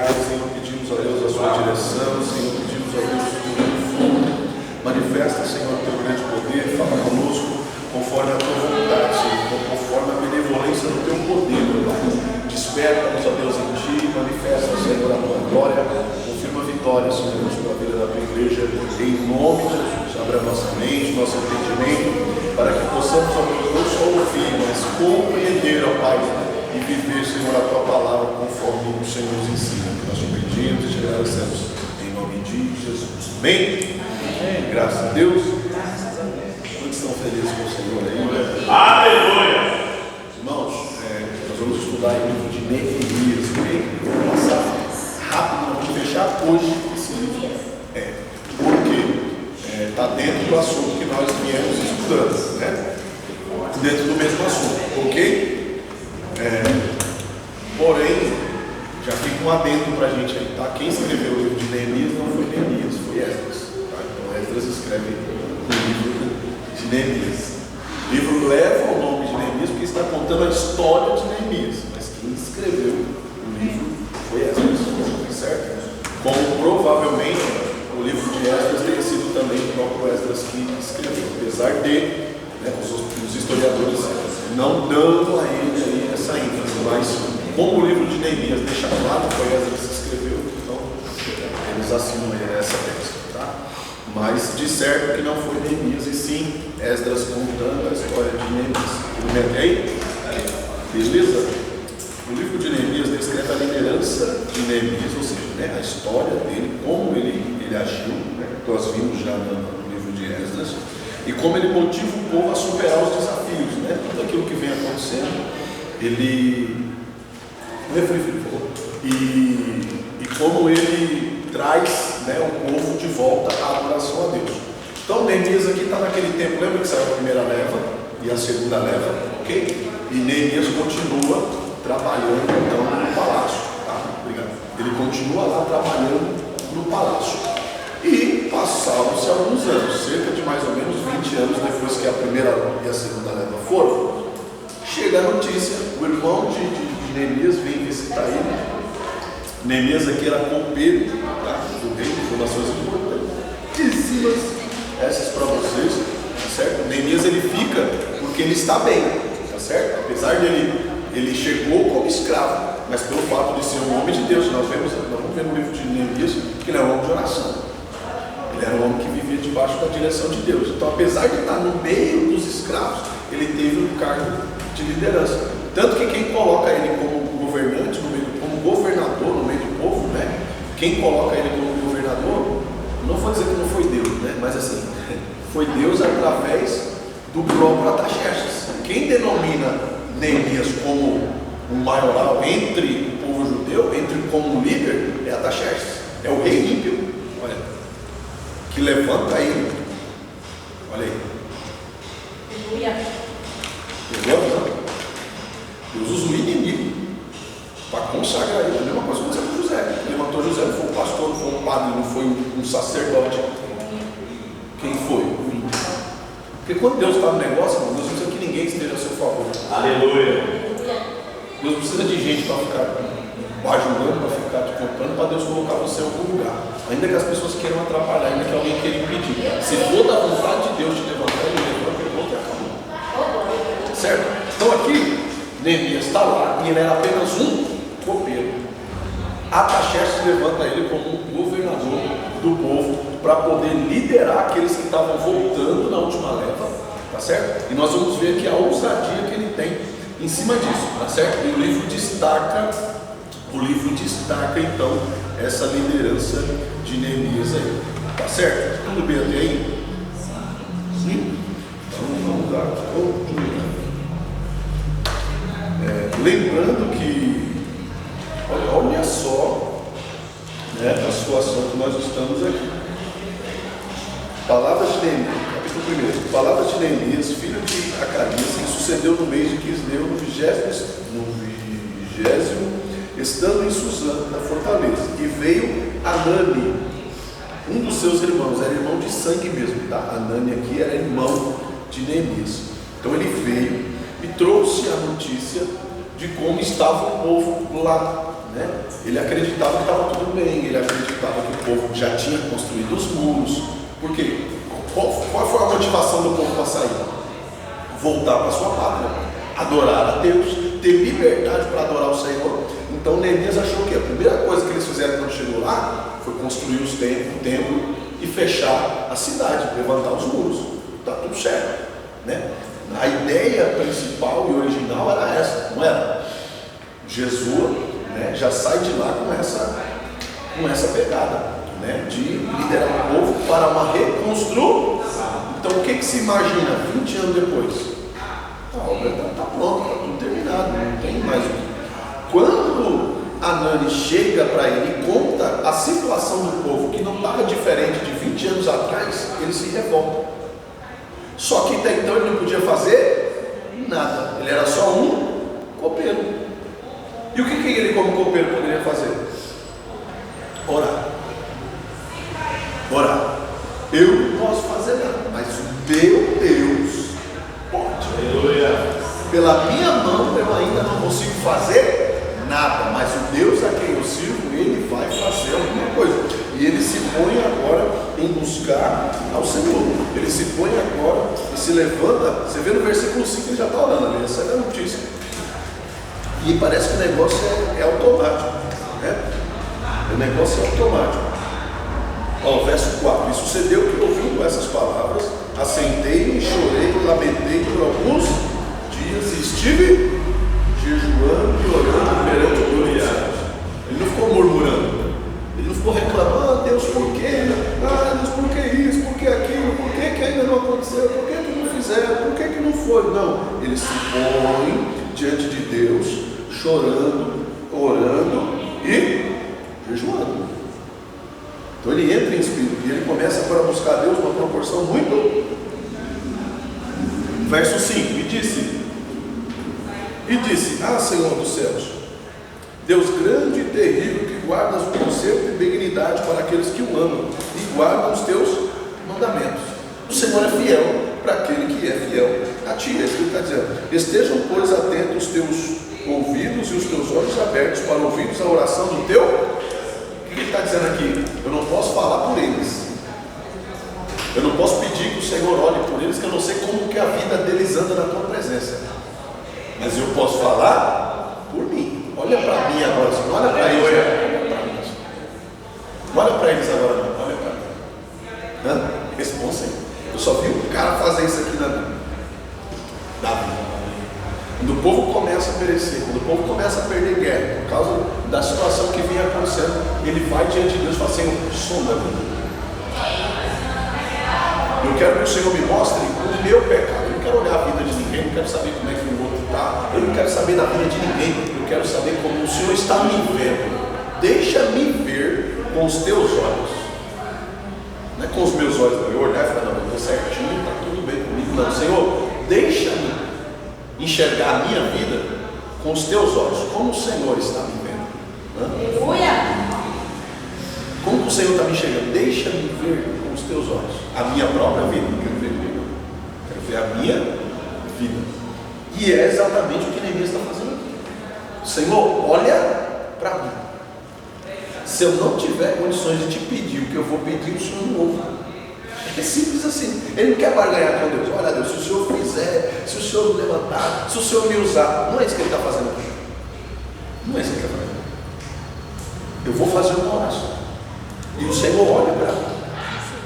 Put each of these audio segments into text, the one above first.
obrigado, Senhor. Pedimos a Deus a sua direção, Senhor. Pedimos a Deus o teu fogo. Manifesta, Senhor, o teu grande poder. Fala conosco conforme a tua vontade, Senhor. Conforme a benevolência do teu poder, meu Pai. Desperta-nos, ó Deus, em ti. Manifesta, Senhor, a tua glória. Confirma a vitória, Senhor, sobre a vida da tua igreja. Em nome de Jesus. Abra nossa mente, nosso entendimento, para que possamos, ó Deus, não só ouvir, mas compreender, ó Pai, e viver, Senhor, a tua palavra conforme o Senhor nos ensina. Que nós te pedimos e te agradecemos em nome de Jesus. Amém? Amém. Graças a Deus. Quantos estão felizes com o Senhor aí? Aleluia! Irmãos, nós vamos estudar o livro de Neemias. Vamos passar rápido, nós vamos fechar hoje esse livro. Porque está dentro do assunto que nós viemos estudando, né? Dentro do mesmo assunto, ok? Porém, já fica um adendo para a gente aí, tá? Quem escreveu o livro de Neemias não foi Neemias, foi Esdras, tá? Então Esdras escreve o livro de Neemias. O livro leva o nome de Neemias porque está contando a história de Neemias, mas quem escreveu o livro foi Esdras, certo? Como provavelmente o livro de Esdras tenha sido também o próprio Esdras que escreveu, apesar de os historiadores não dando a ele aí essa ênfase, mas como o livro de Neemias deixa claro que foi Esdras que escreveu, então eles assinam aí essa tese, tá? Mas disseram que não foi Neemias, e sim Esdras contando a história de Neemias. Tudo bem aí? Beleza? O livro de Neemias descreve a liderança de Neemias, ou seja, a história dele, como ele agiu, nós vimos já no livro de Esdras, e como ele motiva o povo a superar os desafios, tudo aquilo que vem acontecendo, ele e como ele traz o povo de volta à adoração a Deus. Então Neemias aqui está naquele tempo, lembra que saiu a primeira leva e a segunda leva, ok? E Neemias continua trabalhando então no palácio, tá? Obrigado. Ele continua lá trabalhando no palácio. E passaram-se alguns anos, cerca de mais ou menos 20 anos depois que a primeira e a segunda leva foram, chega a notícia, o irmão de Neemias vem visitar ele. Neemias aqui era copeiro, tá? Do rei, informações importantíssimas essas para vocês, tá certo? Neemias ele fica porque ele está bem, tá certo? Apesar de ele chegou como escravo, mas pelo fato de ser um homem de Deus, nós vamos ver no livro de Neemias que ele era um homem de oração. Ele era um homem que vivia debaixo da direção de Deus. Então, apesar de estar no meio dos escravos, ele teve um cargo de liderança. Tanto que quem coloca ele como governante, como governador no meio do povo, quem coloca ele como governador, não vou dizer que não foi Deus, mas assim, foi Deus através do próprio Artaxerxes. Quem denomina Neemias como um maioral entre o povo judeu, como líder, é Artaxerxes. É o rei ímpio, olha, que levanta ele. Olha aí. Entendeu? Deus usa o inimigo para consagrar ele. A mesma coisa que aconteceu com José. Ele levantou José, não foi um pastor, não foi um padre, não foi um sacerdote. Quem foi? O ímpio. Porque quando Deus está no negócio, Deus não precisa que ninguém esteja a seu favor. Aleluia. Deus não precisa de gente para ficar bajulando, para ficar te comprando, para Deus colocar você em algum lugar. Ainda que as pessoas queiram atrapalhar, ainda que alguém queira impedir. Se for da vontade de Deus te levantar, ele levanta e volta e acabou. Certo? Então aqui, Neemias está lá e ele era apenas um copeiro. Artaxerxes levanta ele como um governador do povo para poder liderar aqueles que estavam voltando na última leva, tá certo? E nós vamos ver aqui a ousadia que ele tem em cima disso, tá certo? E o livro destaca então essa liderança de Neemias aí, tá certo? Tudo bem até aí? Sim? Então vamos dar continuidade. Lembrando que olha só a situação que nós estamos aqui. Palavras de Neemias, capítulo 1. Palavras de Neemias, filho de Acarias, que sucedeu no mês de Quisleu, no vigésimo, estando em Suzã, na fortaleza. E veio Anani, um dos seus irmãos, era irmão de sangue mesmo, tá? Anani aqui era irmão de Neemias. Então ele veio e trouxe a notícia de como estava o povo lá, né? Ele acreditava que estava tudo bem, ele acreditava que o povo já tinha construído os muros. Por quê? Qual foi a motivação do povo para sair? Voltar para sua pátria, adorar a Deus, ter liberdade para adorar o Senhor. Então Neemias achou que a primeira coisa que eles fizeram quando chegou lá foi construir o templo e fechar a cidade, levantar os muros. Está tudo certo, né? A ideia principal e original era essa, não era? Jesus, né, já sai de lá com essa pegada, né, de liderar o povo para uma reconstrução. Então o que se imagina 20 anos depois? A obra está pronta, está tudo terminado, não tem mais o que. Quando Anani chega para ele e conta a situação do povo, que não estava diferente de 20 anos atrás, ele se revolta. Só que até então ele não podia fazer nada, ele era só um copeiro. E o que ele, como copeiro, poderia fazer? Orar. Eu não posso fazer nada, mas o meu Deus pode. Aleluia. Pela minha mão eu ainda não consigo fazer nada, mas o Deus a quem eu sirvo, ele vai fazer alguma coisa. E ele se põe agora em buscar ao Senhor. Ele se põe agora e se levanta. Você vê no versículo 5, ele já está orando ali, essa é a notícia. E parece que o negócio é automático, né? O negócio é automático. Ó, verso 4: E sucedeu que, ouvindo essas palavras, assentei-me, chorei, lamentei por alguns dias e estive jejuando e orando perante o Deus dos céus. Ele não ficou murmurando, ele não ficou reclamando: Deus, por quê? Deus, por que isso? Por que aquilo? Por que ainda não aconteceu? Por que não fizeram? Por que não foi? Não, ele se põe diante de Deus, chorando, orando e jejuando. Então ele entra em espírito e ele começa agora a buscar a Deus numa proporção muito. Verso 5: E disse: Ah, Senhor dos céus, Deus grande e terrível, que guardas o conserto e benignidade para aqueles que o amam e guardam os teus mandamentos. O Senhor é fiel para aquele que é fiel a ti. É isso que ele está dizendo. Estejam, pois, atentos os teus ouvidos e os teus olhos abertos para ouvirmos a oração do teu. O que ele está dizendo aqui? Eu não posso falar por eles. Eu não posso pedir que o Senhor olhe por eles, que eu não sei como que a vida deles anda na tua presença. Mas eu posso falar por mim. Olha para mim agora, Senhor. Olha para eles. Olha para eles agora, não. Olha para mim. Responda, Senhor. Eu só vi um cara fazer isso aqui na vida. Quando o povo começa a perecer, quando o povo começa a perder guerra, por causa da situação que vinha acontecendo, ele vai diante de Deus e fala: Senhor, sonda-me. Eu quero que o Senhor me mostre o meu pecado. Eu não quero olhar a vida de ninguém, não quero saber como é que o outro está. Eu não quero saber da vida de ninguém. Eu quero saber como o Senhor está me vendo. Deixa-me ver com os teus olhos. Não é com os meus olhos, não. Eu olhar e falar: não, eu estou certinho, está tudo bem comigo. Não, Senhor, deixa-me enxergar a minha vida com os teus olhos, como o Senhor está me vendo. Aleluia! Como o Senhor está me enxergando? Deixa-me ver com os teus olhos a minha própria vida. Não quero ver comigo, quero ver a minha vida. E é exatamente o que Neemias está fazendo aqui. Senhor, olha para mim. Se eu não tiver condições de te pedir o que eu vou pedir, o Senhor não ouve. É simples assim. Ele não quer barganhar com Deus. Olha, Deus, se o Senhor fizer, se o Senhor me levantar, se o Senhor me usar. Não é isso que ele está fazendo aqui. Não é isso que ele está fazendo. Eu vou fazer uma oração. E o Senhor olha para mim.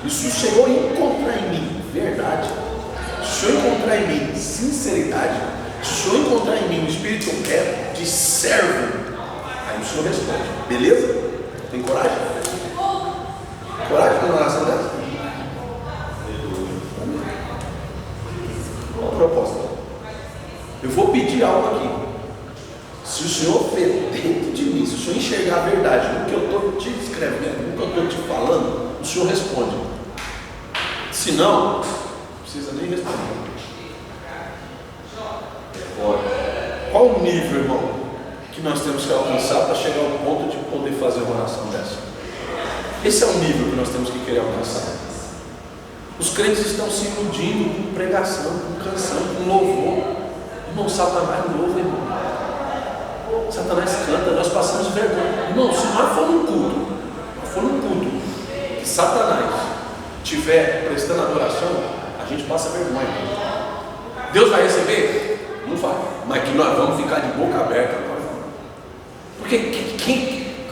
E se o Senhor encontrar em mim verdade, se o Senhor encontrar em mim sinceridade, se o Senhor encontrar em mim o espírito que eu quero, de servo, aí o Senhor responde. Beleza? Tem coragem? Coragem para uma oração dessa? Qual a proposta? Eu vou pedir algo aqui. Se o Senhor ver dentro de mim, se o Senhor enxergar a verdade no que eu estou te escrevendo, no que eu estou te falando, o Senhor responde. Se não, não precisa nem responder. Qual o nível, irmão, que nós temos que alcançar para chegar ao ponto de poder fazer uma oração dessa? Esse é o nível que nós temos que querer alcançar. Os crentes estão se iludindo com pregação, com canção, com louvor. Irmão, Satanás louva, irmão. Satanás canta, nós passamos vergonha. Irmão, se nós for num culto, que Satanás estiver prestando adoração, a gente passa vergonha. Deus vai receber? Não vai. Mas que nós vamos ficar de boca aberta. Porque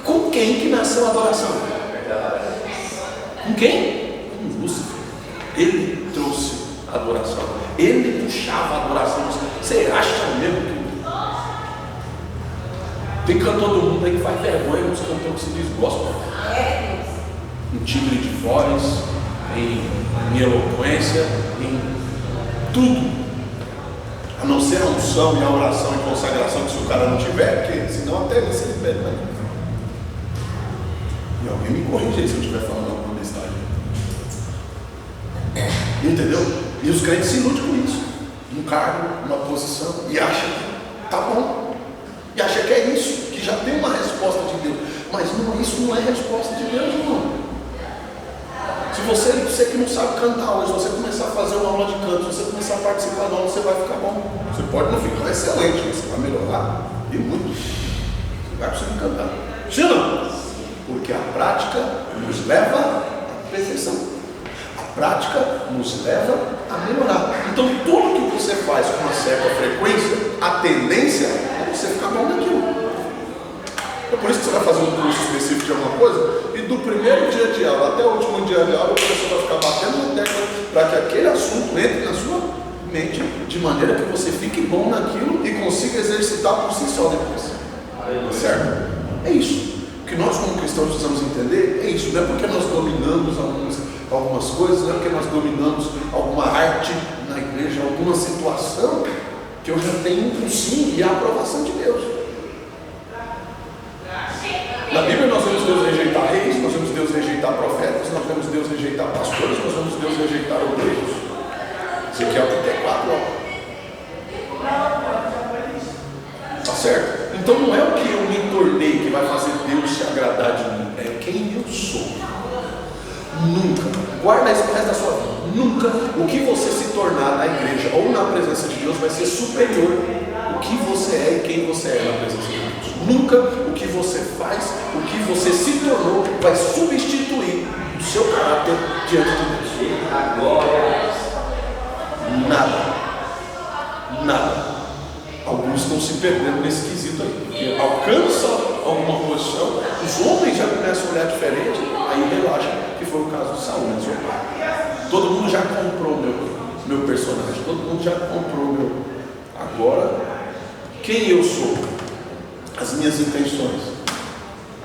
com quem que nasceu a adoração? Com quem? Com Lúcifer. Ele trouxe a adoração. Ele puxava a adoração. Você acha mesmo que tem cantor do mundo aí que faz vergonha nos cantores que se diz gospel? Em timbre de voz, em eloquência, em tudo. A não ser a unção e a oração e consagração, que se o cara não tiver, porque senão até ele se pede. E alguém me corrige aí se eu estiver falando alguma besteira. Entendeu? E os crentes se iludem com isso. Um cargo, uma posição, e acham que tá bom. E acha que é isso, que já tem uma resposta de Deus. Mas não, isso não é resposta de Deus, irmão. Se você que não sabe cantar hoje, você começar a fazer uma aula de canto, se você começar a participar da aula, você vai ficar bom. Você pode não ficar excelente, mas você vai melhorar e muito. Você vai conseguir cantar. Sim ou não? Porque a prática nos leva à perfeição. A prática nos leva a melhorar. Então tudo que você faz com uma certa frequência, a tendência é você ficar bom naquilo. É por isso que você vai fazer um curso específico de alguma coisa, e do primeiro dia de aula até o último dia de aula, o professor vai ficar batendo na tecla para que aquele assunto entre na sua mente, de maneira que você fique bom naquilo e consiga exercitar por si só depois. Certo? É isso. O que nós como cristãos precisamos entender é isso. Não é porque nós dominamos algumas coisas, não é porque nós dominamos alguma arte na igreja, alguma situação, que eu já tenho um sim e a aprovação de Deus. Na Bíblia nós vemos Deus rejeitar reis, nós vemos Deus rejeitar profetas, nós vemos Deus rejeitar pastores, nós vemos Deus rejeitar obreiros. Ezequiel 34, tá certo? Então não é o que eu me tornei que vai fazer Deus se agradar de mim, é quem eu sou. Nunca, guarda isso pro resto da sua vida, nunca o que você se tornar na igreja ou na presença de Deus vai ser superior ao que você é e quem você é na presença de Deus. Nunca o que você faz, o que você se tornou, vai substituir o seu caráter diante de Deus. Nada. Alguns estão se perdendo nesse quesito aí, porque alcança alguma posição, os homens já começam a olhar diferente, aí relaxa, que foi o caso de Saul, né, seu pai. Todo mundo já comprou meu personagem, todo mundo já comprou Agora, quem eu sou? As minhas intenções,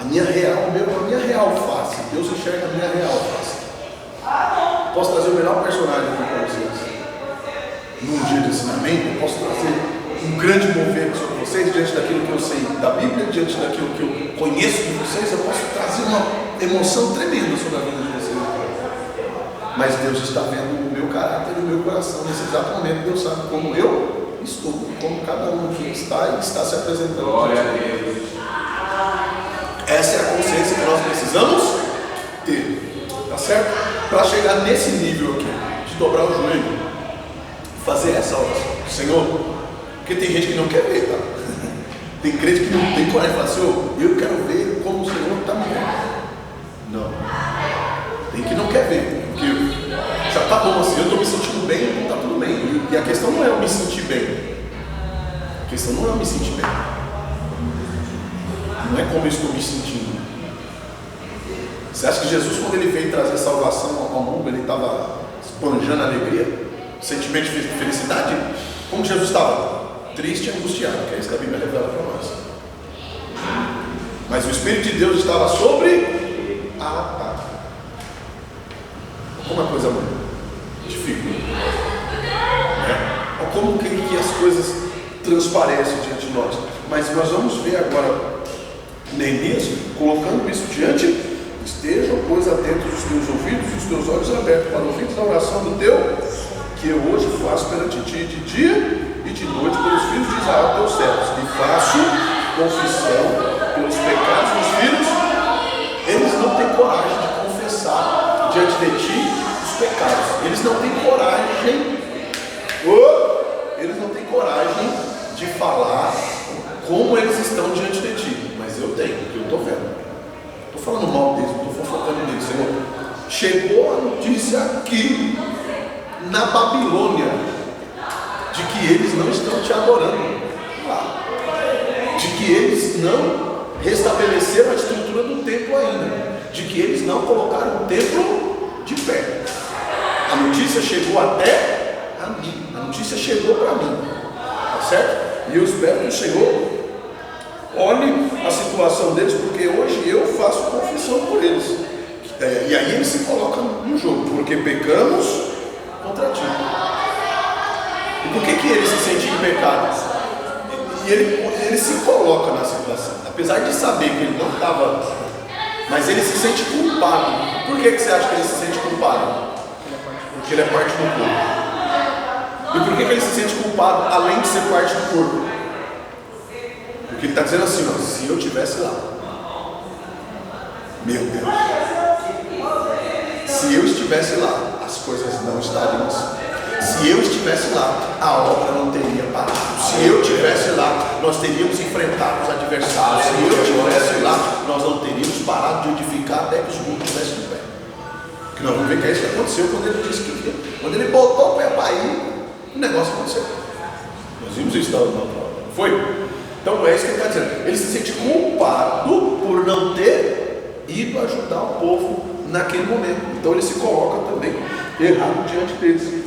a minha real face. Deus enxerga a minha real face. Posso trazer o melhor personagem aqui para vocês. Num dia de ensinamento, eu posso trazer um grande mover sobre vocês, diante daquilo que eu sei da Bíblia, diante daquilo que eu conheço de vocês, eu posso trazer uma emoção tremenda sobre a vida de vocês. Mas Deus está vendo o meu caráter e o meu coração. Nesse exato momento, Deus sabe como eu estou, como cada um aqui está e está se apresentando. Glória a Deus. Essa é a consciência que nós precisamos ter, tá certo? Para chegar nesse nível aqui, de dobrar o joelho, fazer essa oração, Senhor, porque tem gente que não quer ver, tá? Tem crente que não tem coragem de falar, Senhor, eu quero ver como o Senhor está me vendo. Não, tem que não quer ver, porque já está bom assim, eu estou me sentindo bem, então está tudo bem. E a questão não é eu me sentir bem. A questão não é eu me sentir bem. Não é como eu estou me sentindo. Você acha que Jesus, quando ele veio trazer salvação ao mundo, ele estava esbanjando alegria? Sentimento de felicidade? Como Jesus estava? Triste e angustiado, que é isso que a Bíblia revela para nós. Mas o Espírito de Deus estava sobre a paz. Como a coisa difícil. Olha como que as coisas transparecem diante de nós. Mas nós vamos ver agora Neemias colocando isso diante. Estejam, pois, atentos os teus ouvidos e os teus olhos abertos para ouvidos da oração do teu, que eu hoje faço perante ti de dia e de noite pelos filhos de Israel, teus servos, e faço confissão pelos pecados dos filhos. Eles não têm coragem de confessar diante de ti os pecados. Eles não têm coragem. Eles não têm coragem de falar como eles estão diante de ti, mas eu tenho, porque eu estou vendo. Estou falando mal deles, não estou focando neles, Senhor. Chegou a notícia aqui na Babilônia de que eles não estão te adorando lá, de que eles não restabeleceram a estrutura do templo ainda, de que eles não colocaram o templo de pé. A notícia chegou até a mim, a notícia chegou para mim, tá certo? E eu espero que chegou. Olhe a situação deles, porque hoje eu faço confissão por eles. E aí eles se colocam no jogo, porque pecamos contra ti. E por que eles se sentem em pecado? E ele se coloca na situação, apesar de saber que ele não estava, mas ele se sente culpado. Por que você acha que ele se sente culpado? Porque ele é parte do corpo. E por que ele se sente culpado além de ser parte do corpo? Porque ele está dizendo assim, ó, se eu estivesse lá, meu Deus, se eu estivesse lá, as coisas não estariam assim. Se eu estivesse lá, a obra não teria parado. Se eu estivesse lá, nós teríamos enfrentado os adversários. Se eu estivesse lá, nós não teríamos parado de edificar até que os muros estivessem de pé. Porque nós vamos ver que é isso que aconteceu quando ele disse que ia. Quando ele botou o pé para ir, o negócio aconteceu. Nós vimos isso na prova. Foi? Então é isso que ele está dizendo. Ele se sente culpado por não ter ido ajudar o povo naquele momento. Então ele se coloca também errado diante deles.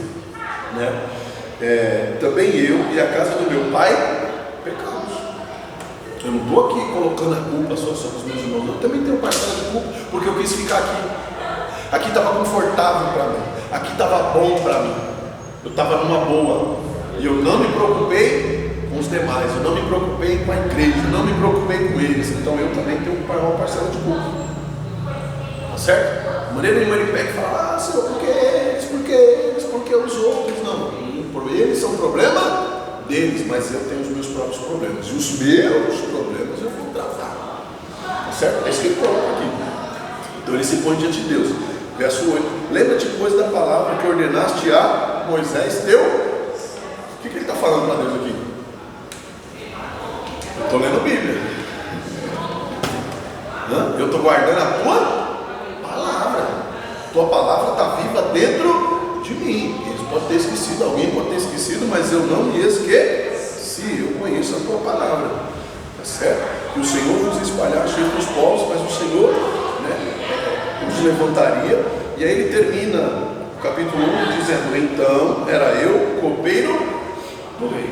Né? Também eu e a casa do meu pai pecamos. Eu não estou aqui colocando a culpa só sobre os meus irmãos. Eu também tenho parcela de culpa, porque eu quis ficar aqui. Aqui estava confortável para mim. Aqui estava bom para mim. Eu estava numa boa. E eu não me preocupei com os demais. Eu não me preocupei com a igreja. Eu não me preocupei com eles. Então eu também tenho uma parcela de culpa. Tá certo? De maneira nenhuma ele pega e fala, Senhor, por que eles? Por que eles? Por que os outros? Não, por eles são problema deles, mas eu tenho os meus próprios problemas. E os meus problemas eu vou tratar. Tá certo? É isso que ele coloca aqui. Então ele se põe diante de Deus. Verso 8. Lembra-te, pois, da palavra que ordenaste a Moisés teu. O que ele está falando para Deus aqui? Eu estou lendo a Bíblia. Eu estou guardando a tua palavra. Tua palavra está viva dentro de mim. Eles podem ter esquecido, alguém pode ter esquecido, mas eu não me esqueci. Eu conheço a tua palavra. Tá certo? Que o Senhor vos espalhasse entre os povos, mas o Senhor, né, os levantaria. E aí ele termina o capítulo 1 dizendo: então era eu, copeiro do rei.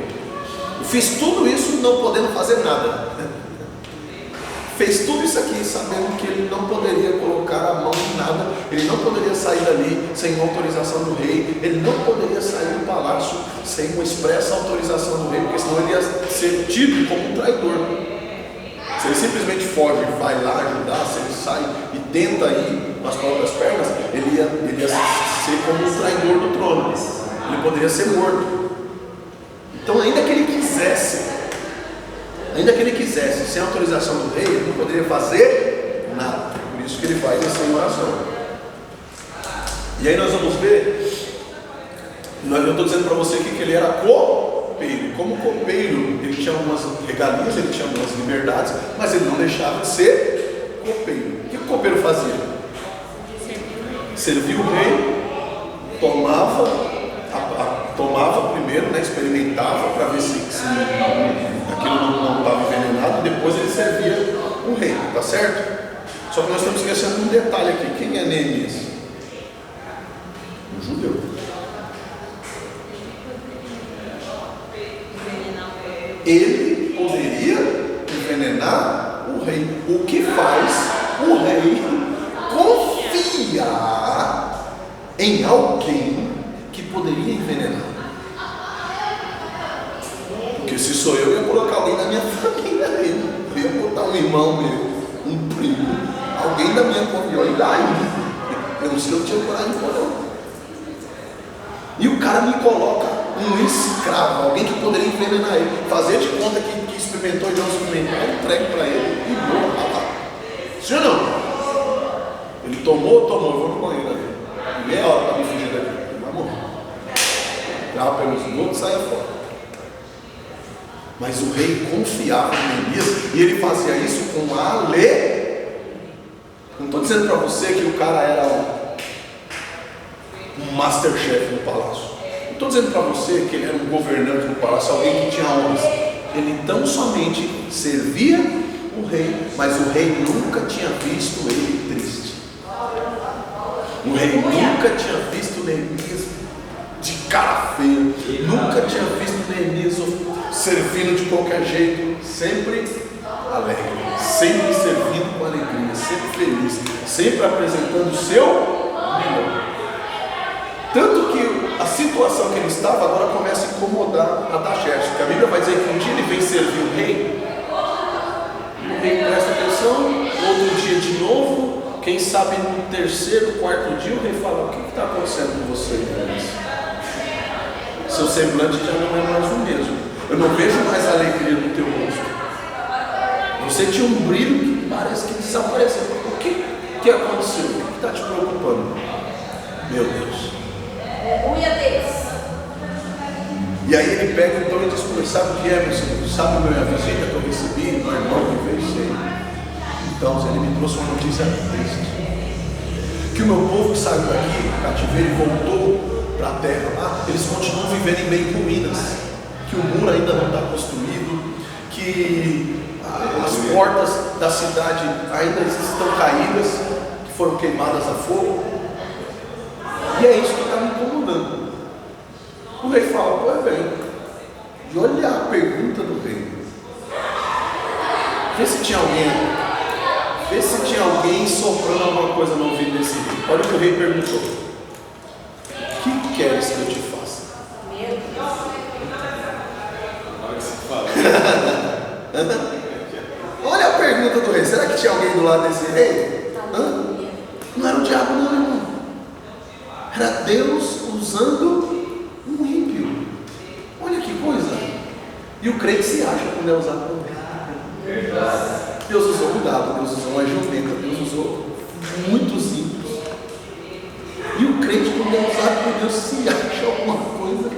Eu fiz tudo isso não podendo fazer nada. Fez tudo isso aqui sabendo que ele não poderia colocar a mão em nada, ele não poderia sair dali sem autorização do rei, ele não poderia sair do palácio sem uma expressa autorização do rei, porque senão ele ia ser tido como um traidor. Se ele simplesmente foge, vai lá ajudar, se ele sai e tenta ir com as próprias pernas, ele ia ser como um traidor do trono, ele poderia ser morto. Então, ainda que ele quisesse, sem a autorização do rei, ele não poderia fazer nada. Por isso que ele faz essa oração. E aí nós vamos ver, eu estou dizendo para você aqui que ele era copeiro. Como copeiro, ele tinha algumas regalias, ele tinha algumas liberdades, mas ele não deixava de ser copeiro. O que o copeiro fazia? Servia o rei, tomava primeiro, né, experimentava para ver se aquilo não estava envenenado, depois ele servia o rei, tá certo? Só que nós estamos esquecendo um detalhe aqui. Quem é Neemias? Um judeu. Ele poderia envenenar o rei. O que faz o rei confiar em alguém que poderia envenenar? Porque se sou eu ia colocar alguém da minha família mesmo. Eu ia botar um irmão meu, um primo, alguém da minha família. Eu não sei se eu tinha coragem de pôr, não. E o cara me coloca um escravo, alguém que poderia envenenar ele, fazer de conta que experimentou e não experimentou, eu entrego para ele e vou lá. Sim ou não? Ele tomou, eu vou no banheiro ali. Meia hora para me fugir daqui. Ele vai morrer. Grava pelos outros e saia fora. Mas o rei confiava em Neemias e ele fazia isso com alegria. Não estou dizendo para você que o cara era um masterchef no palácio. Não estou dizendo para você que ele era um governante no palácio, alguém que tinha honras. Ele tão somente servia o rei, mas o rei nunca tinha visto ele triste. O rei nunca tinha visto Neemias de cara feia, nunca tinha visto Neemias servindo de qualquer jeito, sempre alegre, sempre servindo com alegria, sempre feliz, sempre apresentando o seu melhor. Tanto que a situação que ele estava agora começa a incomodar Artaxerxes, porque a Bíblia vai dizer que um dia ele vem servir o rei presta atenção, outro dia de novo, quem sabe no terceiro, quarto dia o rei fala: o que está acontecendo com você, Neemias? Seu semblante já não é mais o mesmo, eu não vejo mais alegria no teu rosto, você tinha um brilho que parece que desapareceu. O que aconteceu? O que está te preocupando? Meu Deus. E aí ele pega então e diz: sabe o que é, meu senhor? Sabe a visita que eu recebi, meu irmão que veio ser? Então ele me trouxe uma notícia triste, que o meu povo que saiu daqui, cativeiro, e voltou para a terra lá, eles continuam vivendo em meio ruínas, que o muro ainda não está construído, que as portas da cidade ainda estão caídas, que foram queimadas a fogo. E é isso que está me incomodando. O rei fala: pô, é bem. E olha a pergunta do rei. Vê se tinha alguém soprando alguma coisa no ouvido desse rei. Olha o que o rei perguntou: o que queres que eu te faça? Meu Deus. Olha o que se fala. Olha a pergunta do rei. Será que tinha alguém do lado desse rei? Não era o diabo, não, irmão. Era Deus usando um ímpio. Olha que coisa. E o crente se acha quando é usado por Deus. Deus usou um gado, Deus usou uma jumenta, Deus usou muitos ímpios. E o crente, quando é usado por Deus, se acha alguma coisa.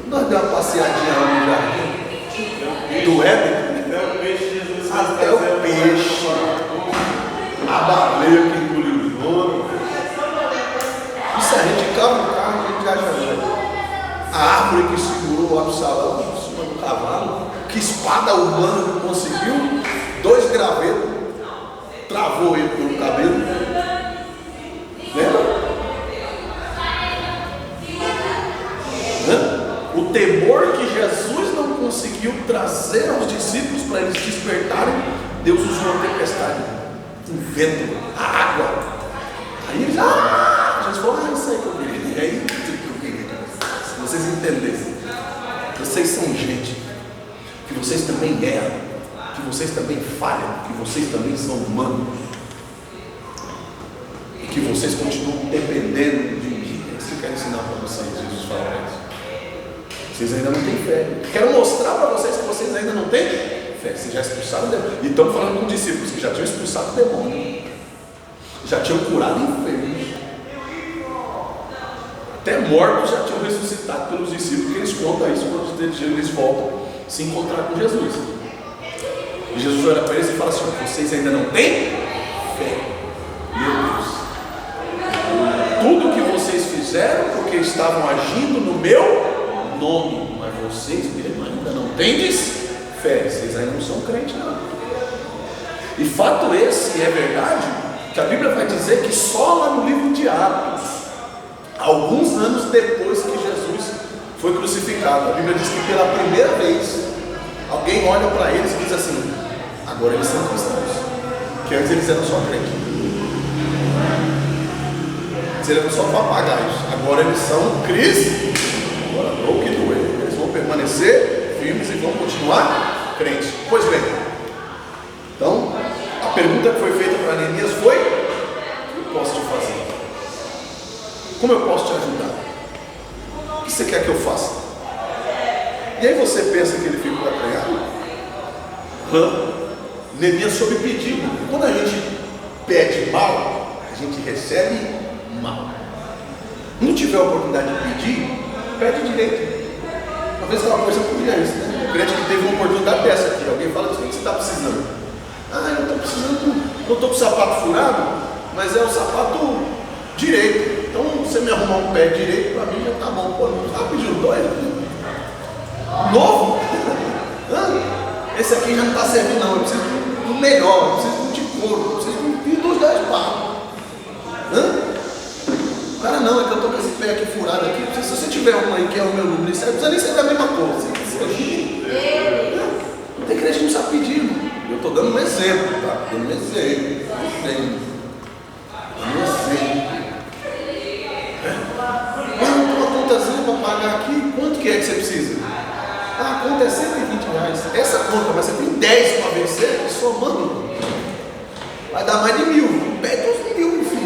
Nós demos uma passeadinha lá no jardim do Éden. Até o peixe, a baleia que engoliu o ouro. Isso a gente cava no carro, a gente acha velho. A árvore que segurou o Absalão em cima do cavalo, que espada humana não conseguiu, 2 gravetos, travou ele pelo cabelo. Lembra? O temor que Jesus não conseguiu trazer aos discípulos para eles despertarem, Deus usou uma tempestade, um vento, a água. Aí eles, Jesus falou: isso aí que eu queria. E aí, se vocês entendessem, vocês são gente, que vocês também erram, que vocês também falham, que vocês também são humanos, e que vocês continuam dependendo de mim. É isso que eu quero ensinar para vocês. Jesus fala isso. Vocês ainda não têm fé. Quero mostrar para vocês que vocês ainda não têm fé. Vocês já expulsaram o demônio. E estamos falando com discípulos que já tinham expulsado o demônio, já tinham curado enfermos, até mortos já tinham ressuscitado pelos discípulos, que eles contam isso quando eles voltam se encontrar com Jesus. E Jesus olha para eles e fala assim: vocês ainda não têm fé. Meu Deus, tudo que vocês fizeram porque estavam agindo no meu nome, mas vocês mesmo ainda não tendes fé. Vocês ainda não são crentes, não. E fato esse, é verdade, que a Bíblia vai dizer que só lá no livro de Atos, alguns anos depois que Jesus foi crucificado, a Bíblia diz que pela primeira vez alguém olha para eles e diz assim: agora eles são cristãos, que antes eles eram só crentes, eles eram só papagaios, agora eles são cristãos. Agora, o que doer, eles vão permanecer firmes e vão continuar crentes. Pois bem, então a pergunta que foi feita para Neemias foi: o que eu posso te fazer? Como eu posso te ajudar? O que você quer que eu faça? E aí você pensa que ele ficou acanhado? Neemias soube pedir. Quando a gente pede mal, a gente recebe mal. Não tiver a oportunidade de pedir, pede direito. Talvez aquela coisa podia isso, né? O crente que teve uma oportunidade dessa aqui. Alguém fala assim: o que você está precisando? Ah, eu estou precisando, eu estou com o sapato furado, mas é o sapato direito. Então, você me arrumar um pé direito, para mim já tá bom. Pô, não está pedindo dois? Novo? Esse aqui já não está servindo, não. Eu preciso do melhor, eu preciso de couro, eu preciso dos 10 paus. Cara, não, é que eu estou com esse pé aqui furado aqui. Se você tiver um aí que é o meu número, não precisa nem ser da mesma cor. Não tem crente que não sabe pedir, irmão. Eu estou dando um exemplo, tá? Dando um exemplo. Eu tenho uma contazinha para pagar aqui. Quanto que é que você precisa? Ah, a conta é R$120. Essa conta, mas você tem 10 para vencer, somando. Vai dar mais de 1.000. Pede uns 1.000, filho.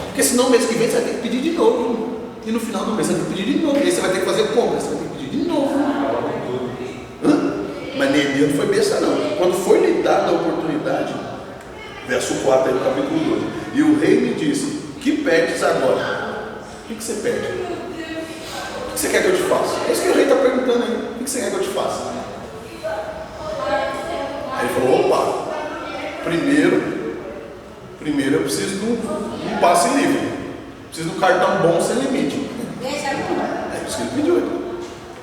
Porque senão mês que vem você vai ter que pedir de novo. E no final do mês você vai ter que pedir de novo. E aí você vai ter que fazer compra, você vai ter que pedir de novo. Mas Neemias não foi besta não. Quando foi lhe dada a oportunidade, verso 4 aí do capítulo 2, e o rei me disse: que pedes agora? O que você pede? O que você quer que eu te faça? É isso que o rei está perguntando aí. O que você quer que eu te faça? Aí ele falou: opa, primeiro eu preciso de um passe livre. Preciso de um cartão bom sem limite. É isso que ele pediu.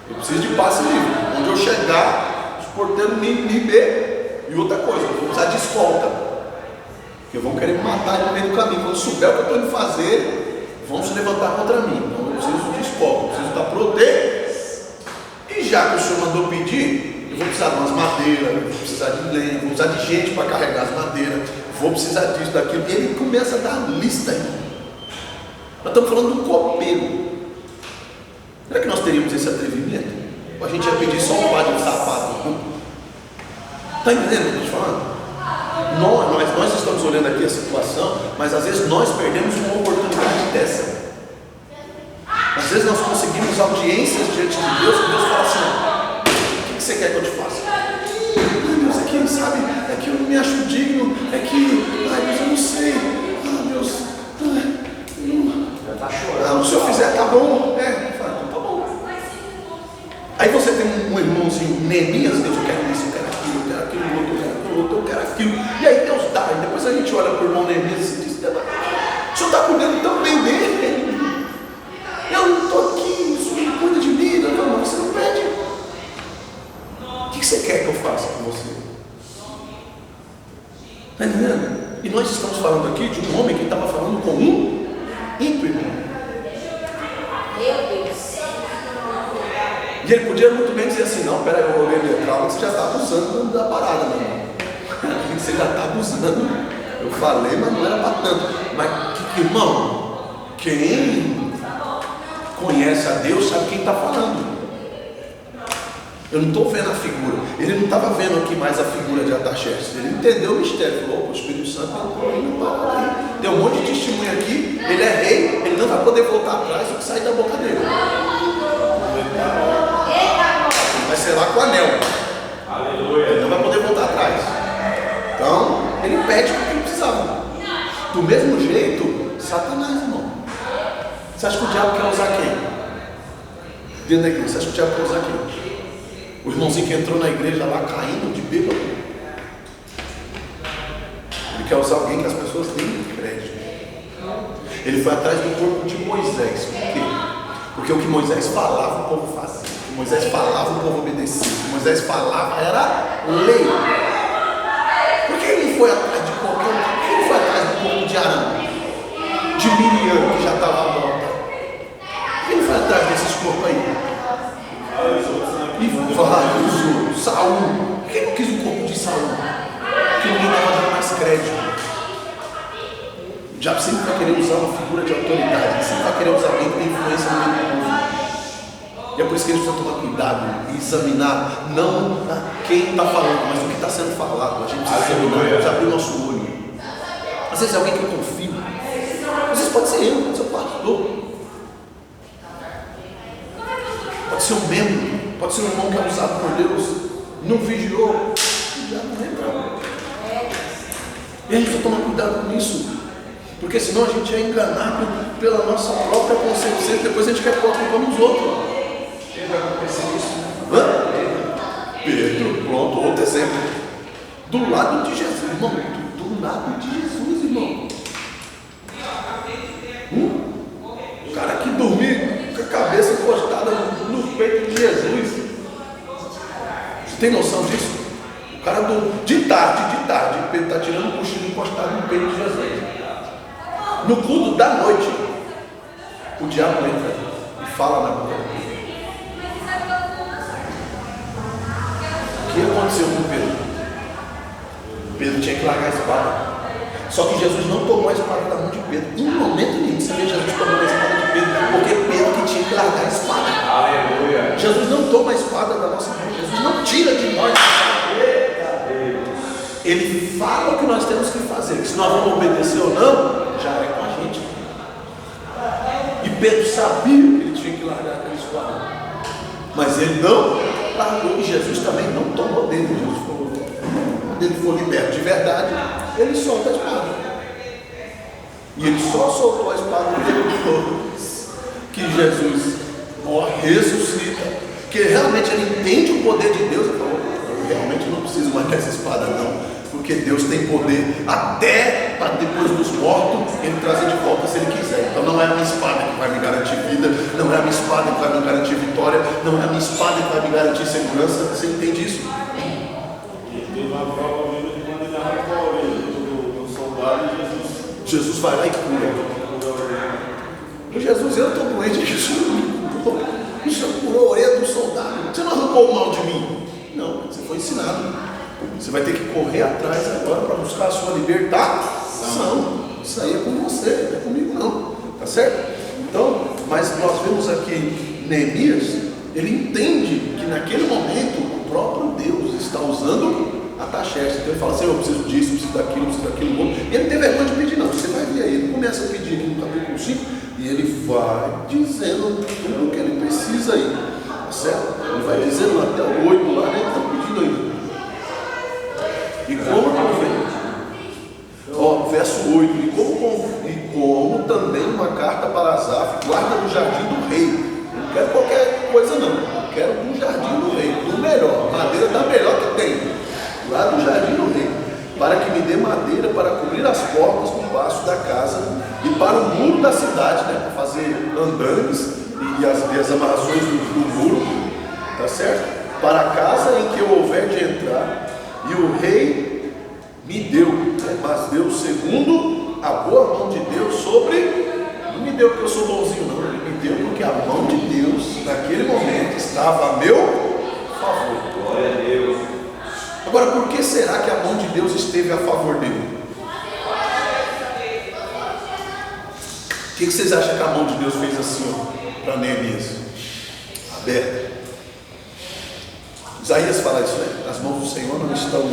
Eu preciso de passe livre. Onde eu chegar, os porteiros me ver. E outra coisa, eu vou precisar de escolta. Porque vão querer me matar no meio do caminho. Quando souber o que eu estou indo fazer, vão se levantar contra mim. Então eu preciso de escolta, eu preciso estar protegido. E já que o senhor mandou pedir, eu vou precisar de umas madeiras, vou precisar de lenha, vou precisar de gente para carregar as madeiras, vou precisar disso, daquilo. E ele começa a dar a lista aí. Nós estamos falando de um copeiro. Será que nós teríamos esse atrevimento? Ou a gente ia pedir só um par de sapato? Está entendendo o que eu estou falando? Nós estamos olhando aqui a situação, mas às vezes nós perdemos uma oportunidade dessa. Às vezes nós conseguimos audiências diante de Deus, que Deus fala assim: o que você quer que eu te faça? Deus, é que, sabe, é que eu não me acho digno, é que, ai Deus, eu não sei, Deus, se eu fizer, tá bom. Então tá bom. Aí você tem um irmãozinho, Neemias, Deus, eu quero isso, eu quero aquilo, eu quero aquilo, eu quero aquilo. E aí Deus dá. E depois a gente olha para o irmão Neemias e diz: o senhor está cuidando tão bem dele. Eu não estou aqui, o senhor não cuida de mim. Não, você não pede. O que você quer que eu faça com você? Está entendendo? E nós estamos falando aqui de um homem que estava falando com um ímpio. Meu Deus. E ele podia muito bem dizer assim: não, peraí, eu olhei minha calma, você já está abusando da parada, meu irmão. Você já está abusando. Eu falei, mas não era para tanto. Mas, irmão, quem conhece a Deus sabe quem está falando. Eu não estou vendo a figura. Ele não estava vendo aqui mais a figura de Artaxerxes. Ele entendeu o mistério. Falou: o Espírito Santo entrou aí no barco aí. Tem um monte de testemunho aqui. Ele é rei. Ele não vai poder voltar atrás do que sai da boca dele. Vai ser lá com o anel. Aleluia. Ele não vai poder voltar atrás. Então, ele pede o que ele precisava. Do mesmo jeito, Satanás, irmão. Você acha que o diabo quer usar quem? Dentro da igreja, você acha que o diabo quer usar quem? O irmãozinho que entrou na igreja lá caindo de bêbado. Ele quer usar alguém que as pessoas têm crédito. Ele foi atrás do corpo de Moisés. Por quê? Porque o que Moisés falava, o povo fazia. O que Moisés falava, o povo obedecia. O que Moisés falava era lei. Por que ele foi atrás de qualquer um? Por que ele foi atrás do corpo de Arão? De Miriam, que já estava morta? Por que ele foi atrás desses corpos aí? E vários, Saul. Por que ele não quis o corpo de Saul? Porque ninguém estava dando mais crédito. O diabo sempre vai querer usar uma figura de autoridade. Ele sempre vai querer usar alguém que tem influência no meio do povo. E é por isso que a gente precisa tomar cuidado e examinar, não quem está falando, mas o que está sendo falado. A gente precisa examinar, precisa abrir o nosso olho. Às vezes é alguém que eu confio. Às vezes pode ser eu, pode ser o pastor. Pode ser um membro, pode ser um irmão que é usado por Deus, não vigiou, já não entra. E a gente precisa tomar cuidado com isso, porque senão a gente é enganado pela nossa própria consciência, depois a gente quer pôr a culpa nos outros. Quem vai acontecer isso? Pedro, pronto, outro exemplo. Do lado de Jesus, irmão. Do lado de Jesus, irmão. O cara que dormia com a cabeça encostada no peito de Jesus. Você tem noção disso? O cara de tarde, Pedro está tirando um cochilo encostado no peito de Jesus. No culto da noite, o diabo entra e fala na boca dele. O que aconteceu com Pedro? Pedro tinha que largar a espada. Só que Jesus não tomou a espada da mão de Pedro. Em momento nenhum você vê Jesus tomando a espada de Pedro, porque Pedro que tinha que largar a espada. Aleluia. Jesus não toma a espada da nossa mão. Jesus não tira de nós a espada. Ele fala o que nós temos que fazer. Que se nós vamos obedecer ou não, já é com a gente. E Pedro sabia que ele tinha que largar aquela espada. Mas ele não largou. E Jesus também não tomou dele. Jesus falou, quando ele for liberto de verdade, ele solta a espada. E ele só soltou a espada depois que Jesus ressuscita. Que realmente ele entende o poder de Deus. Ele falou, eu realmente não preciso mais dessa espada não. Porque Deus tem poder até para depois dos mortos ele trazer de volta se ele quiser. Então não é a minha espada que vai me garantir vida, não é a minha espada que vai me garantir vitória, não é a minha espada que vai me garantir segurança. Você entende isso? Teve uma prova mesmo de quando ele arrancou a orelha do soldado e Jesus vai lá e cura. Jesus, eu estou doente, Jesus curou a orelha do soldado. Você não arrancou o mal de mim? Não, você foi ensinado. Você vai ter que correr atrás agora para buscar a sua libertação. Isso aí é com você, não é comigo não. Tá certo? Então, mas nós vemos aqui Neemias, ele entende que naquele momento o próprio Deus está usando a Ataxerxes. Então ele fala assim, eu preciso disso, preciso daquilo, outro. E ele não tem vergonha de pedir não. Você vai ver aí, ele começa a pedir aqui no capítulo 5 e ele vai dizendo tudo o que ele precisa aí. Tá certo? Ele vai dizendo até o 8 lá, né? Ele está pedindo aí. E verso 8, e como também uma carta para Asaf, guarda do jardim do rei. Eu não quero qualquer coisa não, eu quero do jardim do rei, do melhor, madeira da melhor que tem, lá do jardim do rei, para que me dê madeira para cobrir as portas do passo da casa e para o muro da cidade, né, para fazer andames e as amarrações do muro, tá certo? Para a casa em que eu houver de entrar. E o rei me deu, mas deu segundo a boa mão de Deus sobre. Não me deu porque eu sou bonzinho, não. Ele me deu porque a mão de Deus, naquele momento, estava a meu favor. Glória a Deus. Agora, por que será que a mão de Deus esteve a favor dele? O que vocês acham que a mão de Deus fez assim, para Neemias? Aberta. Isaías fala isso, né? As mãos do Senhor não estão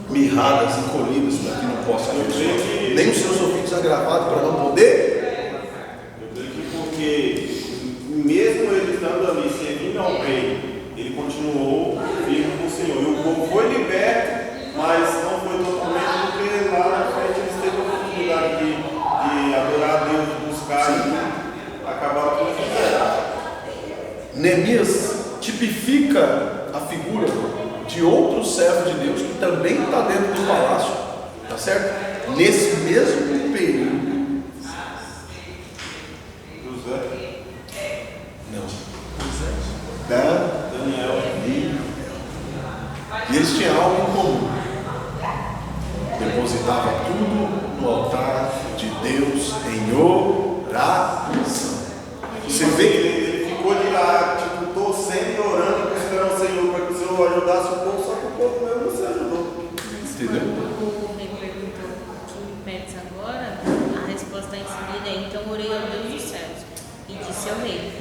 mirradas, encolhidas para que não possa ver, nem os seus ouvidos agravados para não poder. Eu creio que porque mesmo ele estando ali servindo ao rei, ele continuou firme com o Senhor. E o povo foi liberto, mas não foi totalmente, porque lá na frente eles teve a oportunidade de adorar a Deus, buscar e acabaram com isso. Neemias tipifica a figura de outro servo de Deus que também está dentro do palácio, tá certo? Nesse mesmo período. José? Não. Daniel. E eles tinham algo em comum. Depositava tudo no altar de Deus em oração. Você vê que ele ficou de lá, tipo, torcendo e orando, buscando ao Senhor para que o Senhor ajudasse o povo, só que o povo mesmo não se ajudou. entendeu? O rei perguntou o que me pedes agora, a resposta em seguida é: então orei ao Deus dos céus e disse ao rei.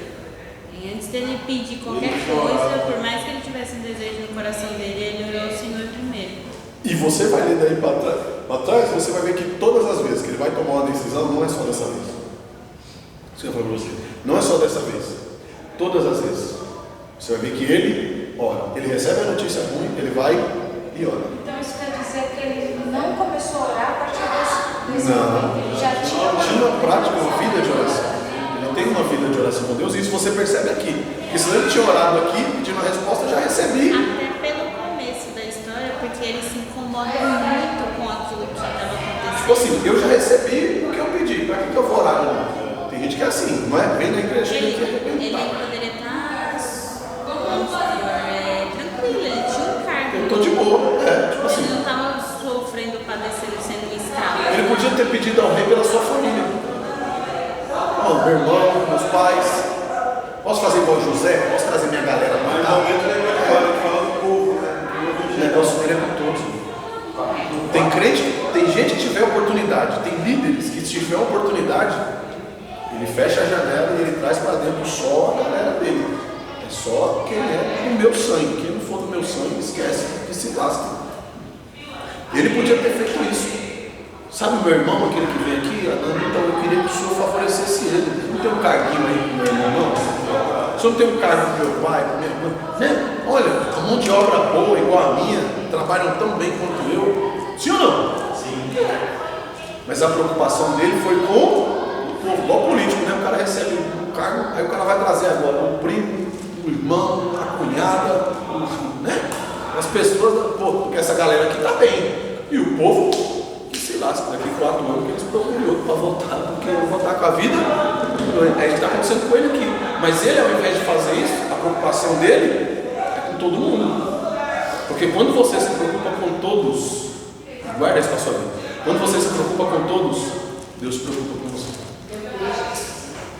E antes dele pedir qualquer coisa, por mais que ele tivesse um desejo no coração dele, ele orou ao Senhor primeiro. E você vai ler daí para trás, você vai ver que todas as vezes que ele vai tomar uma decisão, não é só dessa vez. Isso que eu falo para você. Não é só dessa vez. Todas as vezes. Você vai ver que ele ora. Ele recebe a notícia ruim, ele vai e ora. Então isso quer dizer que ele não começou a orar a partir nesse momento, ele já tinha Tinha uma prática, uma vida de oração. Ele tem uma vida de oração com Deus, e isso você percebe aqui. Porque senão ele tinha orado aqui, pedindo a resposta, já recebi. Até pelo começo da história, porque ele se incomoda muito com aquilo que estava acontecendo. Tipo assim, eu já recebi o que eu pedi, para que eu vou orar de novo? Tem gente que é assim, não é? Vem na igreja Ele que arrebentar. poderia estar, vamos supor, tranquilo, ele tinha um cargo. Eu tô de boa, tipo assim. Ele não estava sofrendo, padecendo, sendo um escravo. Ele podia ter pedido ao rei pela sua família. Ó, meu irmão, meus pais. Posso fazer igual José? Posso trazer minha galera para Mas cá? no momento ele fala do povo, né? O negócio dele é com todos. Tem crente, tem gente que tiver oportunidade, tem líderes que se tiver oportunidade, ele fecha a janela e ele traz para dentro só a galera dele. É só quem é do meu sangue. Quem não for do meu sangue, esquece que se lasca. Ele podia ter feito isso. Sabe o meu irmão, aquele que vem aqui? Então eu queria que o senhor favorecesse ele. Não tem um carguinho aí com o meu irmão, não? O senhor não tem um cargo com meu pai, com minha irmã? Né? Olha, a mão de obra boa, igual a minha, trabalham tão bem quanto eu. Sim ou não? Sim. Mas a preocupação dele foi com o povo, igual político, né? O cara recebe um cargo, aí o cara vai trazer agora o primo, o irmão, a cunhada, né? As pessoas, pô, porque essa galera aqui tá bem. E o povo, que se lasca, daqui 4 anos que eles procuram outro para voltar, porque eu vou voltar com a vida. É isso que está acontecendo com ele aqui. Mas ele, ao invés de fazer isso, a preocupação dele é com todo mundo. Porque quando você se preocupa com todos, guarda isso para a sua vida. Quando você se preocupa com todos, Deus se preocupa com você.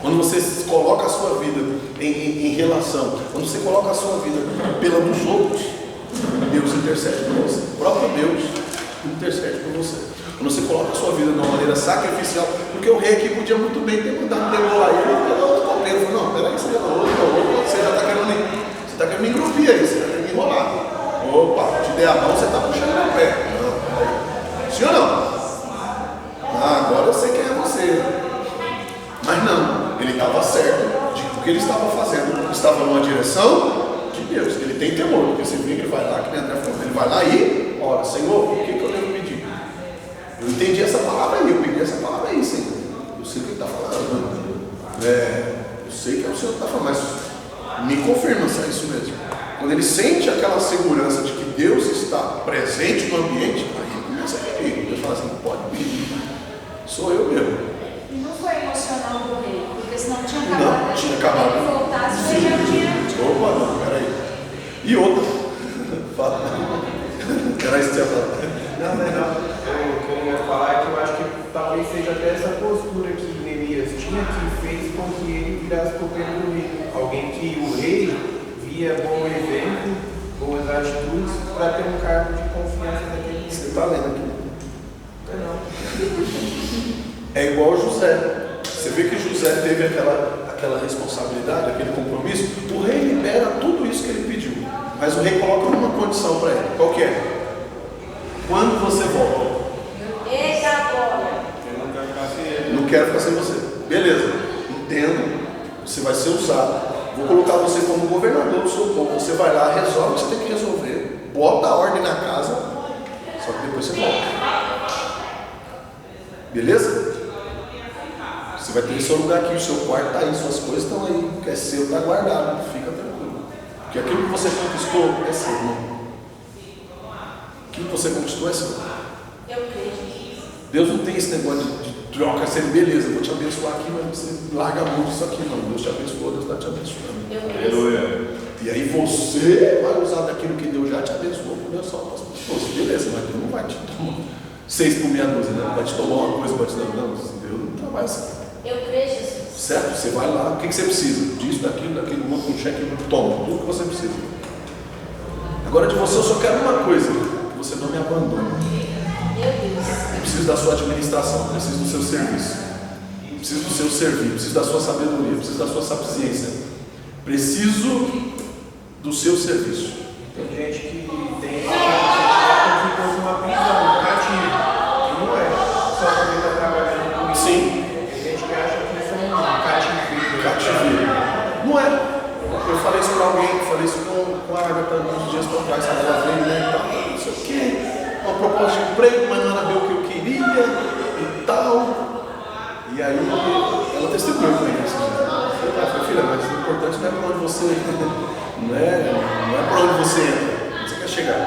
Quando você coloca a sua vida em relação, quando você coloca a sua vida pela dos outros, Deus intercede por você. O próprio Deus intercede por você. Quando você coloca a sua vida de uma maneira sacrificial, porque o rei aqui podia muito bem ter mandado degolar ele e pegar outro copeiro. Ele falou, não, peraí, você já está querendo me engrupir aí, você está querendo me enrolar. Opa, te der a mão, você está puxando meu pé. Não, sim ou não? Agora eu sei quem é você. Mas não, ele estava certo de que o que ele estava fazendo estava numa direção de Deus. Ele tem temor, porque você vê que ele vai lá, que nem André falou, ele vai lá e ora, Senhor, o que eu devo pedir? Eu entendi essa palavra aí, eu pedi essa palavra aí, Senhor. Eu sei o que ele está falando. Eu sei que é o Senhor que está falando, mas me confirma se é isso mesmo. Quando ele sente aquela segurança de que Deus está presente no ambiente, aí ele começa a pedir. Deus fala assim, pode pedir. Sou eu mesmo. E não foi emocional do rei, porque senão tinha acabado. Não, tinha acabado. Se ele voltasse, ele já tinha. Opa, não, peraí. E outra. Fala. Era isso que você ia falar. Não. O que eu ia falar é que eu acho que talvez seja até essa postura que Neemias tinha que fez com que ele virasse copeiro do rei. Alguém que o rei via bom exemplo, boas atitudes, para ter um cargo de confiança naquele. Você está lendo aqui. Não. É igual José. Você vê que José teve aquela responsabilidade, aquele compromisso. O rei libera tudo isso que ele pediu. Mas o rei coloca uma condição para ele. Qual que é? Quando você volta? Eita, agora! Eu não quero ficar sem ele. Não quero ficar sem você. Beleza. Entendo. Você vai ser usado. Vou colocar você como governador do seu povo. Você vai lá, resolve o que você tem que resolver. Bota a ordem na casa. Só que depois você volta. Beleza? Você vai ter seu lugar aqui. O seu quarto está aí. Suas coisas estão aí. O que é seu está guardado. Fica tranquilo. Porque aquilo que você conquistou é seu, irmão. Aquilo que você conquistou é seu. Eu creio. Deus não tem esse negócio de troca, assim, beleza, vou te abençoar aqui, mas você larga a mão disso aqui, não. Deus te abençoou, Deus está te abençoando. Eu creio. Aleluia. E aí você vai usar daquilo que Deus já te abençoou, por Deus só para as pessoas. Beleza, mas Deus não vai te tomar 6 por meia dúzia, né? Não vai te tomar uma coisa, vai te dar, não. Deus não trabalha assim. Eu creio, Jesus. Certo? Você vai lá, o que você precisa? Disso, daquilo, monta um cheque, toma, tudo que você precisa. Agora de você eu só quero uma coisa, que você não me abandone. Meu Deus. Eu preciso da sua administração, preciso do seu serviço, preciso do seu servir, preciso da sua sabedoria, preciso da sua sapiência, preciso do seu serviço. Tem gente que tem como se fosse uma prisão, um cativo. E não é só porque está trabalhando com isso. Sim. Tem gente que acha que isso é um cativeiro. Cativeiro. Não é. Eu falei isso para alguém, falei isso com a Agatha uns dias para trás, quando ela veio, né, e tal, não sei o quê, uma proposta de emprego, mas não era bem o que eu queria, e tal. E aí ela testemunhou com ele. Eu falei, filha, mas o importante não é para onde você não é para onde você entra, onde você quer chegar.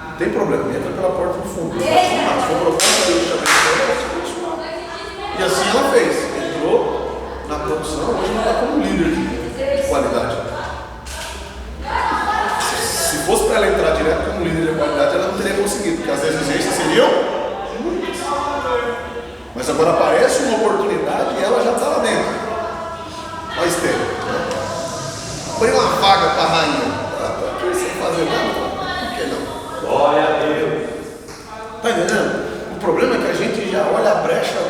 Não tem problema, entra pela porta do fundo. Se for colocar a parede também, e assim ela fez. Entrou na produção, hoje ela está como líder de qualidade. Se fosse para ela entrar direto como líder de qualidade, ela não teria conseguido, porque as exigências seriam muitas. Mas agora aparece uma oportunidade e ela já está lá dentro. Olha a Esther. Põe uma vaga para a rainha. Ela está aqui sem fazer nada. Por que não? Glória a Deus. Está entendendo? O problema é que a gente já olha a brecha,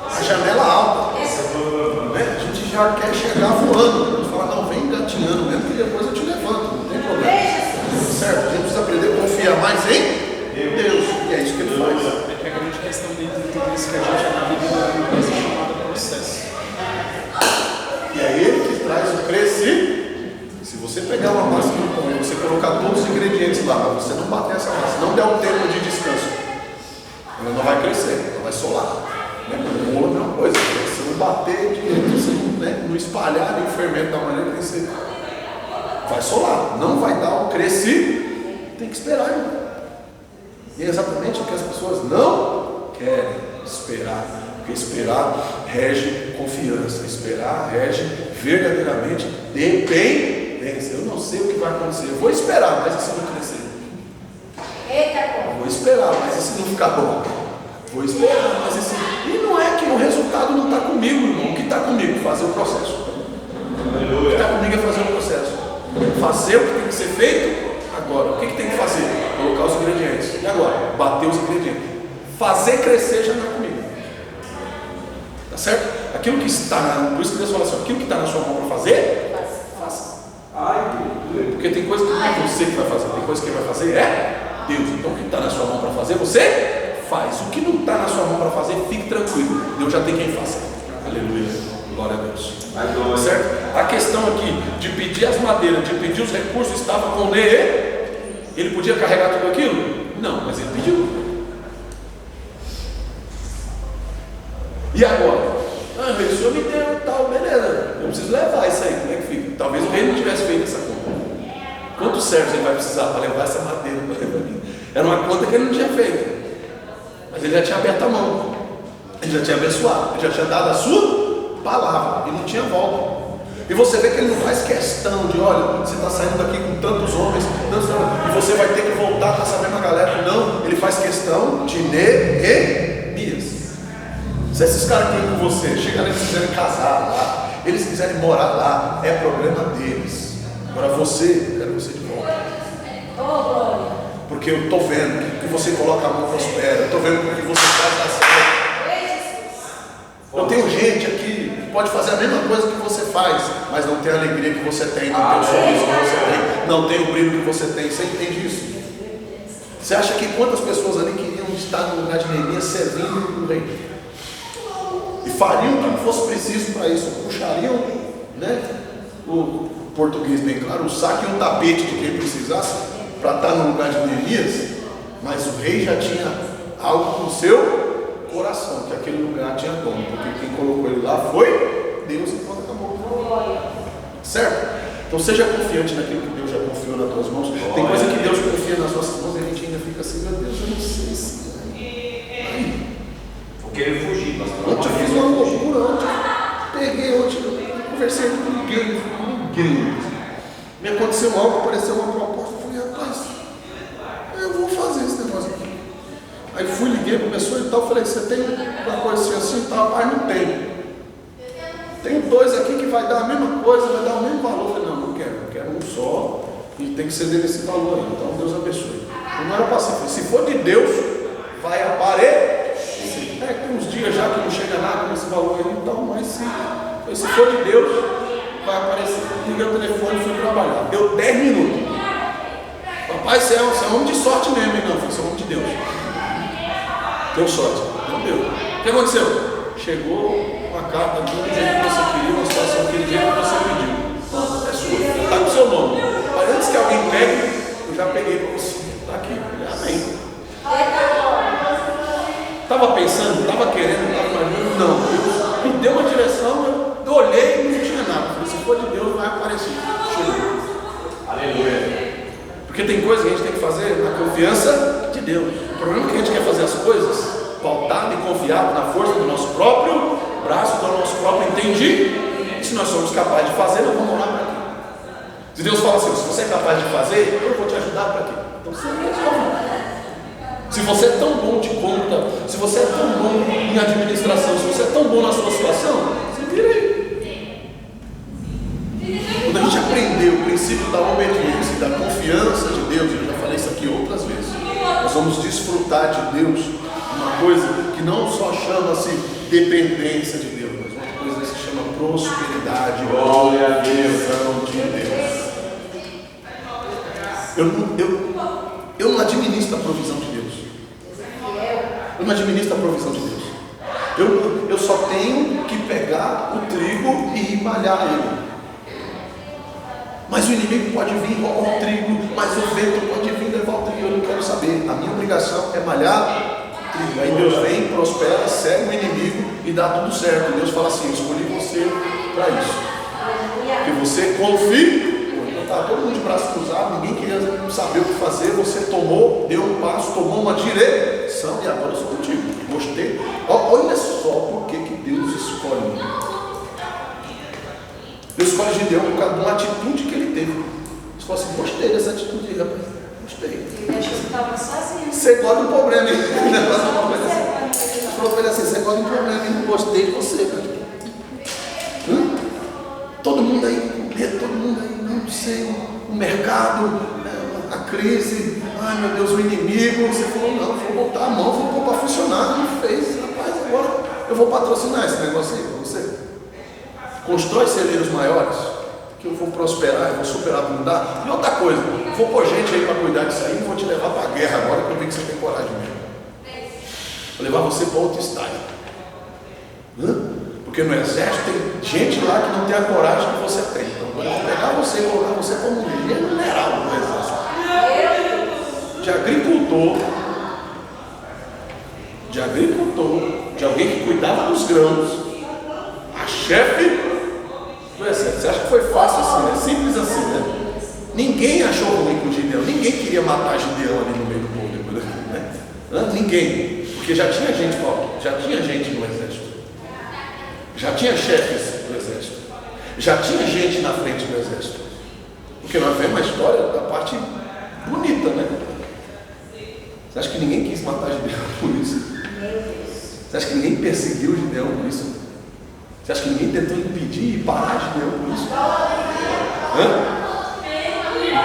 a janela alta. Né? A gente já quer chegar voando. A gente fala, não, vem engatinhando mesmo que depois eu te levanto. Não tem problema. Certo? A gente precisa aprender a confiar mais em Deus. E é isso que ele faz. É que a grande questão dentro de tudo isso que a gente acaba vivendo é uma coisa chamada processo. E é ele que traz o crescimento. Se você pegar uma massa de pão e você colocar todos os ingredientes lá, mas você não bater essa massa, não der um tempo de descanso, ela não vai crescer, ela vai solar. Né? O bolo é uma coisa, se não bater direito, se não espalhar o fermento da maneira que você vai solar, não vai dar o crescimento, tem que esperar, irmão. E é exatamente o que as pessoas não querem esperar. Porque esperar rege confiança. Esperar rege verdadeiramente dependência. Eu não sei o que vai acontecer. Eu vou esperar, mas e se não crescer? Eu vou esperar, mas e se não ficar bom? Vou esperar, mas e se... E não é que o resultado não está comigo, irmão. O que está comigo? Fazer o processo. O que está comigo é fazer o processo. Fazer o que tem que ser feito. Agora, o que tem que fazer? Colocar os ingredientes. E agora? Bater os ingredientes. Fazer crescer já não é comigo. Tá certo? Aquilo que está, por isso que Deus fala assim, aquilo que está na sua mão para fazer, faça. Porque tem coisa que não é você que vai fazer, tem coisa que quem vai fazer é Deus. Então o que está na sua mão para fazer, você faz. O que não está na sua mão para fazer, fique tranquilo. Deus já tem quem faça. Aleluia. Glória a Deus. Certo? A questão aqui de pedir as madeiras, de pedir os recursos, estava com ele. Ele podia carregar tudo aquilo? Não, mas ele pediu. E agora? Rei, o senhor me deu tal, beleza. Eu preciso levar isso aí, como é que fica? Talvez o rei não tivesse feito essa conta. Quantos servos ele vai precisar para levar essa madeira para levar aqui? Era uma conta que ele não tinha feito. Mas ele já tinha aberto a mão. Ele já tinha abençoado. Ele já tinha dado a sua palavra. E não tinha volta. E você vê que ele não faz questão de, olha, você está saindo daqui com tantos homens, e você vai ter que voltar com essa mesma galera. Não, ele faz questão de Neemias. Se esses caras que estão com você, chega eles quiserem casar lá, eles quiserem morar lá, é problema deles. Agora você, eu quero você de volta. Porque eu estou vendo que você coloca a mão prospera, eu estou vendo que você faz dar certo. Eu tenho gente aqui que pode fazer a mesma coisa que você faz, mas não tem a alegria que você tem, não tem o sorriso que você tem, não tem o brilho que você tem. Você entende isso? Você acha que quantas pessoas ali queriam estar no lugar de Neemias servindo o rei? E fariam o que fosse preciso para isso, puxariam, né, o português bem claro, o saco e o tapete de quem precisasse para estar no lugar de Neemias, mas o rei já tinha algo no seu coração, que aquele lugar tinha dono, porque quem colocou ele lá foi Deus e quando acabou. Certo? Então seja confiante naquilo que Deus já confiou nas tuas mãos. Tem coisa que Deus confia nas nossas mãos e a gente ainda fica assim, meu Deus, eu não sei se Querer fugir, pastor. ontem eu fiz uma loucura, ontem eu conversei com ninguém. Me aconteceu algo, apareceu uma proposta, eu falei, rapaz, eu vou fazer esse negócio aqui. Aí fui, liguei, começou e tal, falei, você tem uma coisa assim e tal? Rapaz, não tenho. Tem dois aqui que vai dar a mesma coisa, vai dar o mesmo valor. Eu falei, não quero um só e tem que ceder esse valor aí. Então Deus abençoe. Não era passivo, se for de Deus, vai aparecer. Tem uns dias já que não chega nada nesse valor aí, então, mas se for de Deus, vai aparecer. Liguei o telefone e fui trabalhar. Deu 10 minutos. Papai, você é homem de sorte mesmo, hein? Não, você é homem de Deus. Deu sorte. Não deu. O que aconteceu? Chegou uma carta do jeito que você queria, uma situação que você pediu. É sua. Está com o seu nome. Mas antes que alguém pegue, eu já peguei para você. Está aqui. Amém. Estava pensando, estava querendo, estava imaginando. Não, Deus me deu uma direção, eu olhei e não tinha nada. Falei, se for de Deus, vai aparecer. Chegou. Aleluia. Porque tem coisa que a gente tem que fazer na confiança de Deus. O problema é que a gente quer fazer as coisas pautado e confiado na força do nosso próprio braço, do nosso próprio entendimento. E se nós somos capazes de fazer, nós vamos lá para quê? Se Deus fala assim, se você é capaz de fazer, eu vou te ajudar para quê? Então você resolve. Se você é tão bom de conta, se você é tão bom em administração, se você é tão bom na sua situação, você vira aí. Quando a gente aprender o princípio da obediência e da confiança de Deus, eu já falei isso aqui outras vezes, nós vamos desfrutar de Deus uma coisa que não só chama-se dependência de Deus, mas uma coisa que se chama prosperidade, glória a Deus de Deus. Eu não administro a provisão de Deus. Eu não administro a provisão de Deus. Eu só tenho que pegar o trigo e malhar ele. Mas o inimigo pode vir roubar o trigo, mas o vento pode vir levar o trigo. Eu não quero saber. A minha obrigação é malhar o trigo. Aí Deus vem, prospera, segue o inimigo e dá tudo certo. Deus fala assim: eu escolhi você para isso. Que você confie. Estava todo mundo de braço cruzado, ninguém queria saber o que fazer. Você tomou, deu um passo, tomou uma direção e agora eu sou contigo. Gostei. Olha só por que Deus escolhe. Deus escolhe Gideão por causa de uma atitude que ele teve. Você fala assim: gostei dessa atitude, rapaz. Gostei. Ele achou que estava sozinho. Você gosta de um problema, hein? Você falou para ele assim: você gosta de um problema, hein? Gostei de você, cara. Todo mundo aí com medo, todo mundo aí. Não sei, o mercado, a crise, ai meu Deus, o inimigo. Você falou: não, vou botar a mão, vou pôr para funcionar. Não fez, rapaz, agora eu vou patrocinar esse negócio aí para você. Constrói celeiros maiores, que eu vou prosperar, eu vou superar a bondade. E outra coisa, vou pôr gente aí para cuidar disso aí, vou te levar para a guerra agora, que eu vi que você tem coragem mesmo. Vou levar você para outro estágio. Porque no exército tem gente lá que não tem a coragem que você tem. Então eu vou pegar você e colocar você como general no exército. De agricultor, de alguém que cuidava dos grãos, a chefe do exército. Você acha que foi fácil assim, né? Simples assim, né? Ninguém achou ruim com Gideão, ninguém queria matar Gideão ali no meio do povo depois daquilo, né? Ninguém, porque já tinha gente, já tinha gente no exército. Já tinha chefes do exército. Já tinha gente na frente do exército. Porque nós vemos a história da parte bonita, né? Você acha que ninguém quis matar Gideão por isso? Você acha que ninguém perseguiu Gideão por isso? Você acha que ninguém tentou impedir e parar Gideão por isso?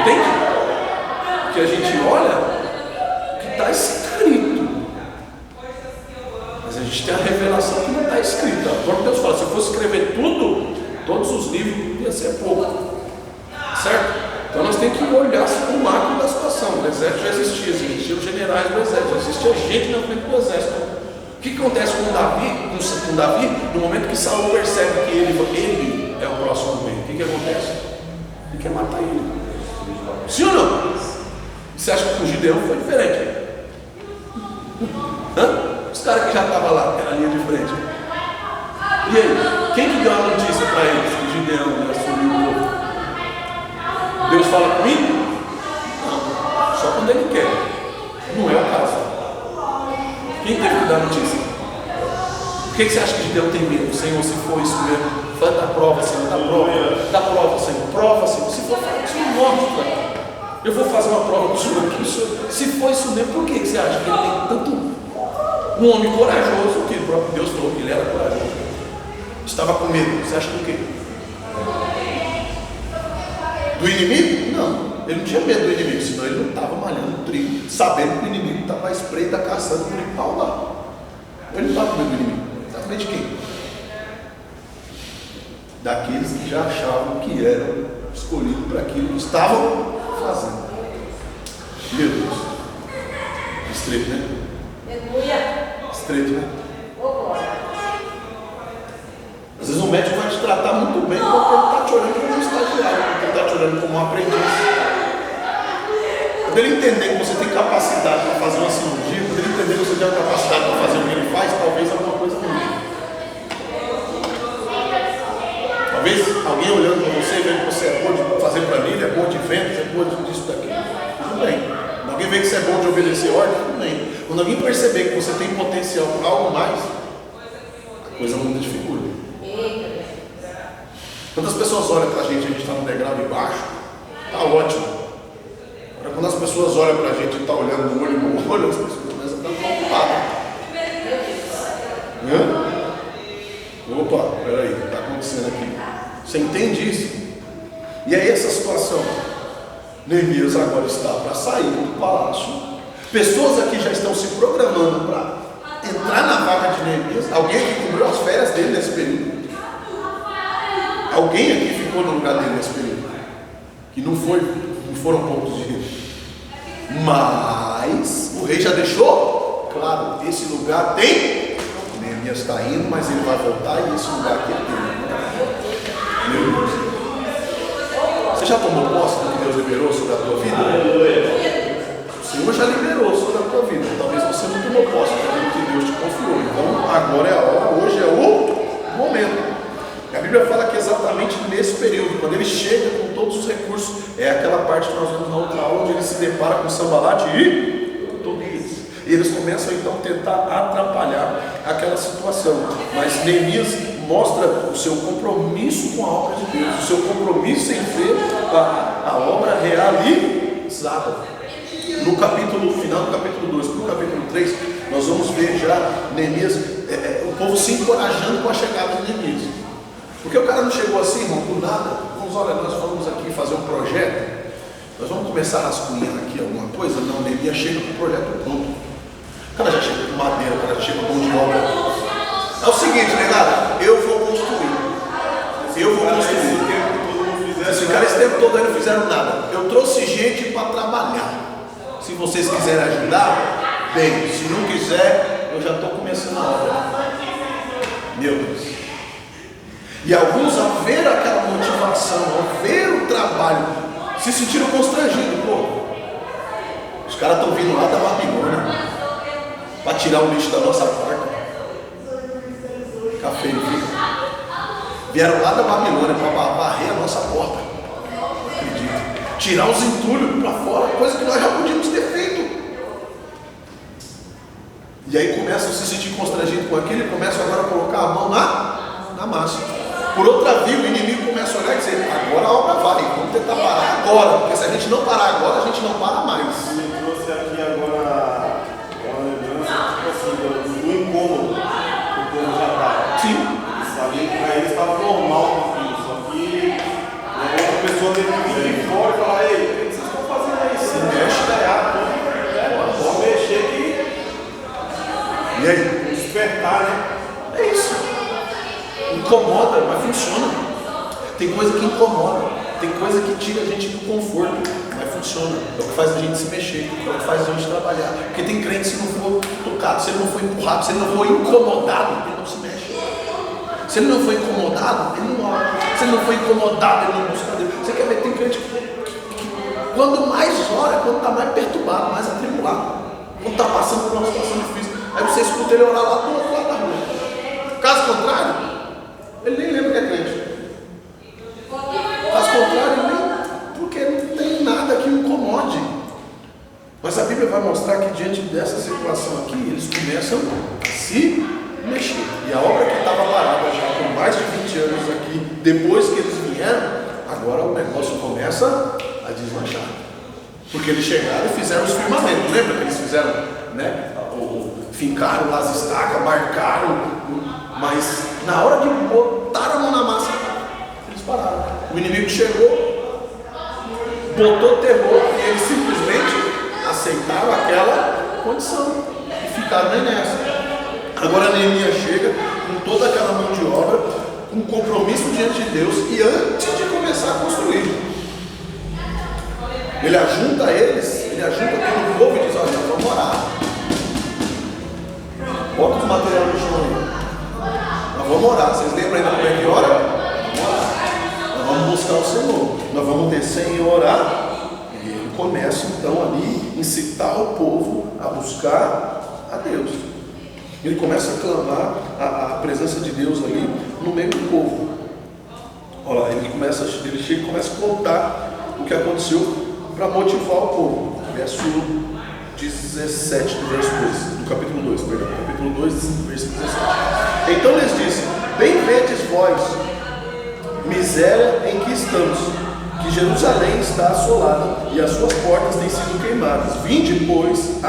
Entende? Porque a gente olha o que está escrito. Mas a gente tem a revelação que não está escrita. Quando Deus fala: se eu fosse escrever tudo, todos os livros, ia ser pouco. Certo? Então nós temos que olhar o macro da situação. O exército já existia os generais do exército, já existia gente na frente do exército. O que acontece com Davi, no momento que Saul percebe que ele é o próximo do meio? O que acontece? Ele quer matar ele. Sim ou não? Você acha que com Gideão foi diferente? Os caras que já estavam lá, naquela linha de frente. E aí, quem que deu a notícia para eles que Gideão assumiu o povo? Deus fala comigo? Não, só quando ele quer. Não é o caso. Quem teve que dar a notícia? Por que você acha que Gideão tem medo? Senhor, se for isso mesmo, vai dar prova, Senhor, dá prova, Senhor, prova, Senhor. Se for, isso não morre, cara. Eu vou fazer uma prova do Senhor aqui. Se for isso mesmo, por que você acha que ele tem tanto um homem corajoso, que o próprio Deus falou que ele era corajoso? Estava com medo. Você acha do quê? Do inimigo? Não. Ele não tinha medo do inimigo, senão ele não estava malhando o trigo, sabendo que o inimigo estava à espreita caçando o trigo lá. Ele não estava com medo do inimigo. Estava com medo de quem? Daqueles que já achavam que eram escolhidos para aquilo que estavam fazendo. Meu Deus. Estreito, né? Estreito, né? Às vezes o médico vai te tratar muito bem porque ele está te olhando como um estagiário, porque ele está te olhando como um aprendiz. Quando ele entender que você tem capacidade para fazer uma cirurgia, quando ele entender que você tem a capacidade para fazer o que ele vê que você é bom de fazer planilha, é bom de vendas, é bom disso, daquilo, tudo bem. Quando alguém vê que você é bom de obedecer ordem, tudo bem. Quando alguém perceber que você tem potencial para algo mais, a coisa muda de figura. Quando as pessoas olham para a gente está no degrau de baixo, está ótimo. Agora, quando as pessoas olham para a gente e estão olhando no olho no olho, as pessoas começam a estar preocupadas. Opa, peraí, o que está acontecendo aqui? Você entende isso? E aí essa situação, Neemias agora está para sair do palácio. Pessoas aqui já estão se programando para entrar na vaga de Neemias. Alguém aqui cobriu as férias dele nesse período. Alguém aqui ficou no lugar dele nesse período. Que não foram poucos dias. Mas o rei já deixou claro, esse lugar tem. Neemias está indo, mas ele vai voltar e esse lugar aqui é dele. Meu Deus. Você já tomou posse do que Deus liberou sobre a tua vida? O Senhor já liberou sobre a tua vida. Talvez você não tomou posse daquilo que Deus te confiou. Então agora é a hora, hoje é o momento. A Bíblia fala que exatamente nesse período, quando ele chega com todos os recursos, é aquela parte que nós vemos na outra aula, onde ele se depara com Sanbalate e Tobias. E eles começam então a tentar atrapalhar aquela situação. Mas Neemias mostra o seu compromisso com a obra de Deus, o seu compromisso em ver a obra realizada. No capítulo final, do capítulo 2 para o capítulo 3, nós vamos ver já Neemias, o povo se encorajando com a chegada de Neemias. Porque o cara não chegou assim, irmão, do nada. Vamos, olha, nós vamos aqui fazer um projeto, nós vamos começar a rascunhar aqui alguma coisa. Não, Neemias chega com o projeto pronto. O cara já chega com madeira, o cara já chega com mão de obra. É o seguinte, negado, eu vou construir. Esse cara esse tempo todo aí não fizeram nada. Eu trouxe gente para trabalhar. Se vocês quiserem ajudar, bem. Se não quiser, eu já estou começando a obra. Meu Deus. E alguns, ao ver aquela motivação, ao ver o trabalho, se sentiram constrangidos. Pô, os caras estão vindo lá da Babilônia para tirar o lixo da nossa porta. Fica feio, fica. Vieram lá da Babilônia para varrer a nossa porta. Não acredito. Tirar os entulhos para fora, coisa que nós já podíamos ter feito. E aí começam a se sentir constrangidos com aquilo e começam agora a colocar a mão na massa. Por outra via, o inimigo começa a olhar e dizer: agora a obra vai, vamos tentar parar agora, porque se a gente não parar agora, a gente não para mais. Ele trouxe aqui agora uma lembrança, tipo assim, do incômodo que o povo já estava. Sim. Sabia que para eles estava normal aquilo, só que outra pessoa teve que vir de fora e falar: ei, o que vocês estão fazendo aí? Se mexe, vamos mexer aqui. E aí? Despertar, né? É isso. Incomoda, mas funciona. Tem coisa que incomoda, tem coisa que tira a gente do conforto, mas funciona. É o que faz a gente se mexer, é o que faz a gente trabalhar. Porque tem crente, se não for tocado, se ele não for empurrado, se ele não for incomodado, ele não se mexe. Se ele não for incomodado, ele não ora. Se ele não for incomodado, ele não busca Deus. Você quer ver, tem crente que quando mais ora, quando está mais perturbado, mais atribulado, quando está passando por uma situação difícil, aí você escuta ele orar lá do outro lado da rua. Caso contrário, ele nem lembra que é crente. Caso contrário, nem, porque não tem nada que o incomode. Mas a Bíblia vai mostrar que diante dessa situação aqui, eles começam a se mexer. E a obra que estava parada já por mais de 20 anos aqui, depois que eles vieram, agora o negócio começa a deslanchar. Porque eles chegaram e fizeram os firmamentos. Lembra que eles fizeram, né? Fincaram lá as estacas, marcaram, mas na hora de botar a mão na massa, eles pararam. O inimigo chegou, botou terror e eles simplesmente aceitaram aquela condição e ficaram nessa. Agora Neemias chega com toda aquela mão de obra, com compromisso diante de Deus, e antes de começar a construir, ele ajunta eles, ele ajunta todo o povo e diz: olha, vamos orar. Bota os materiais no chão aí. Nós vamos orar. Vocês lembram ainda como é que ora? Vamos orar. Nós vamos buscar o Senhor. Nós vamos descer e orar. E ele começa então ali incitar o povo a buscar a Deus. Ele começa a clamar a presença de Deus ali no meio do povo. Olha lá, ele chega e começa a contar o que aconteceu para motivar o povo. Verso 17 do verso 2, do capítulo 2, perdão, capítulo 2, verso 17. Então lhes disse: bem vedes vós, miséria em que estamos, que Jerusalém está assolada e as suas portas têm sido queimadas. Vinde, pois,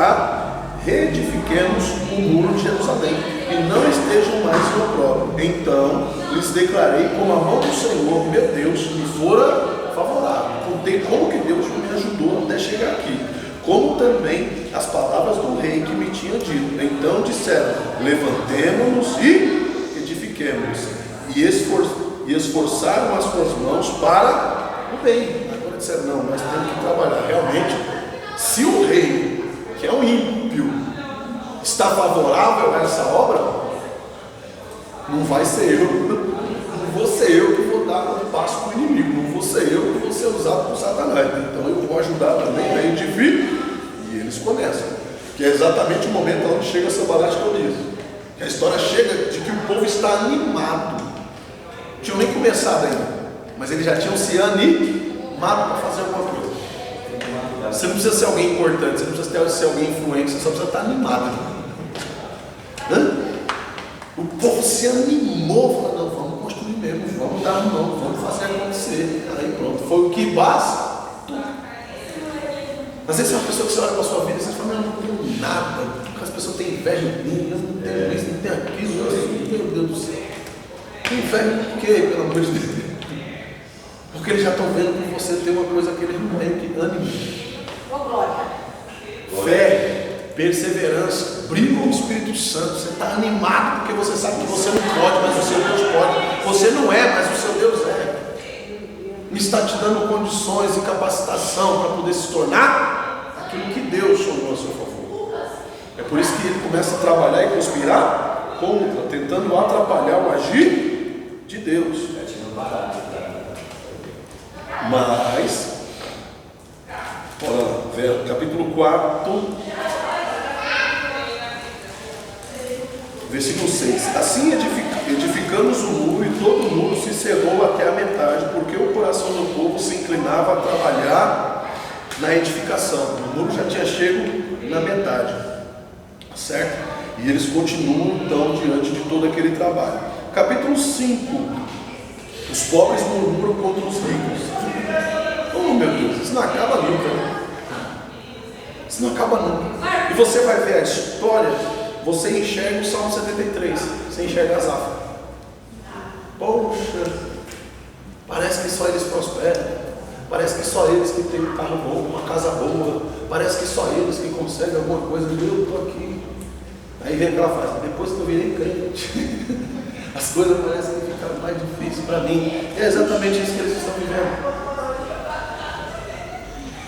reedifiquemos o muro de Jerusalém, e não estejam mais em opróbrio. Então lhes declarei como a mão do Senhor, meu Deus, me fora favorável. Contei como que Deus me ajudou até chegar aqui, como também as palavras do rei que me tinha dito. Então disseram: levantemo-nos e edifiquemos, e esforçaram as suas mãos para o bem. Agora disseram: não, nós temos que trabalhar. Realmente, se o rei, que é um ímpio, está favorável a essa obra, não vai ser eu, não vou ser eu que vou dar um passo para o inimigo, não vou ser eu que vou ser usado por Satanás. Então eu vou ajudar também a edificar. E eles começam, que é exatamente o momento onde chega Sanbalat e Tobias. A história chega de que o povo está animado. Não tinham nem começado ainda, mas eles já tinham se animado para fazer alguma coisa. Você não precisa ser alguém importante, você não precisa ser alguém influente, você só precisa estar animado. O povo se animou, falou: não, vamos construir mesmo, vamos dar a mão, vamos fazer acontecer. Aí pronto, foi o que basta. Às vezes é uma pessoa que você olha para a sua vida e você fala: não tenho nada, porque as pessoas têm inveja de mim, eu não tenho isso, não tenho aquilo, meu Deus do céu. Tem inveja por quê, pelo amor de Deus? Porque eles já estão vendo que você tem uma coisa que eles não têm, que ânimo. Fé, perseverança, brilho no Espírito Santo. Você está animado porque você sabe que você não pode, mas o seu Deus pode. Você não é, mas o seu Deus é. Me está te dando condições e capacitação para poder se tornar aquilo que Deus chamou a seu favor. É por isso que ele começa a trabalhar e conspirar contra, tentando atrapalhar o agir de Deus. Mas, olha lá, capítulo 4, versículo 6. Assim edificamos o muro, e todo o muro se cerrou até a metade, porque o coração do povo se inclinava a trabalhar na edificação. O muro já tinha chego na metade, certo? E eles continuam então diante de todo aquele trabalho. Capítulo 5. Os pobres murmuram contra os ricos. Oh meu Deus, isso não acaba nunca, né? Isso não acaba nunca. E você vai ver a história, você enxerga o Salmo 73, você enxerga Asaf. Poxa, parece que só eles prosperam, parece que só eles que têm um carro bom, uma casa boa, parece que só eles que conseguem alguma coisa. Eu estou aqui. Aí vem aquela frase: depois que eu virei crente, as coisas parecem que ficaram mais difíceis para mim. É exatamente isso que eles estão vivendo.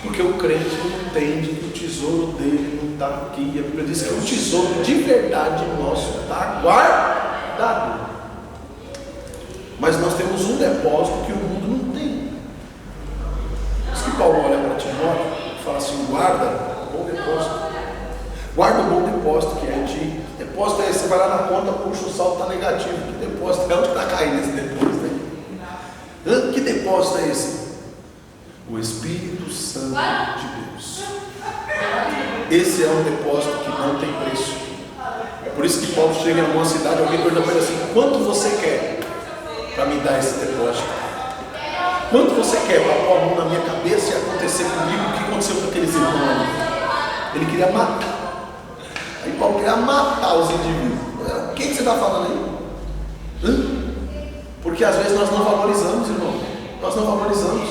Porque o crente não entende que o tesouro dele não está aqui. A Bíblia diz que o tesouro de verdade nosso está guardado. Mas nós temos um depósito que o mundo não tem. Por isso que Paulo olha para Timóteo e fala assim: guarda o bom depósito. Guarda o bom depósito que é de. Depósito é esse, você vai lá na conta, puxa, o saldo está negativo. Que depósito? É onde está caindo esse depósito aí? Que depósito é esse? O Espírito Santo de Deus. Esse é um depósito que não tem preço. É por isso que Paulo chega em alguma cidade, alguém pergunta para ele assim: quanto você quer para me dar esse depósito? Quanto você quer para pôr a mão na minha cabeça e acontecer comigo o que aconteceu com aqueles irmãos ali? Ele queria matar. Aí Paulo queria matar os indivíduos. O que você está falando aí? Porque às vezes nós não valorizamos, irmão. Nós não valorizamos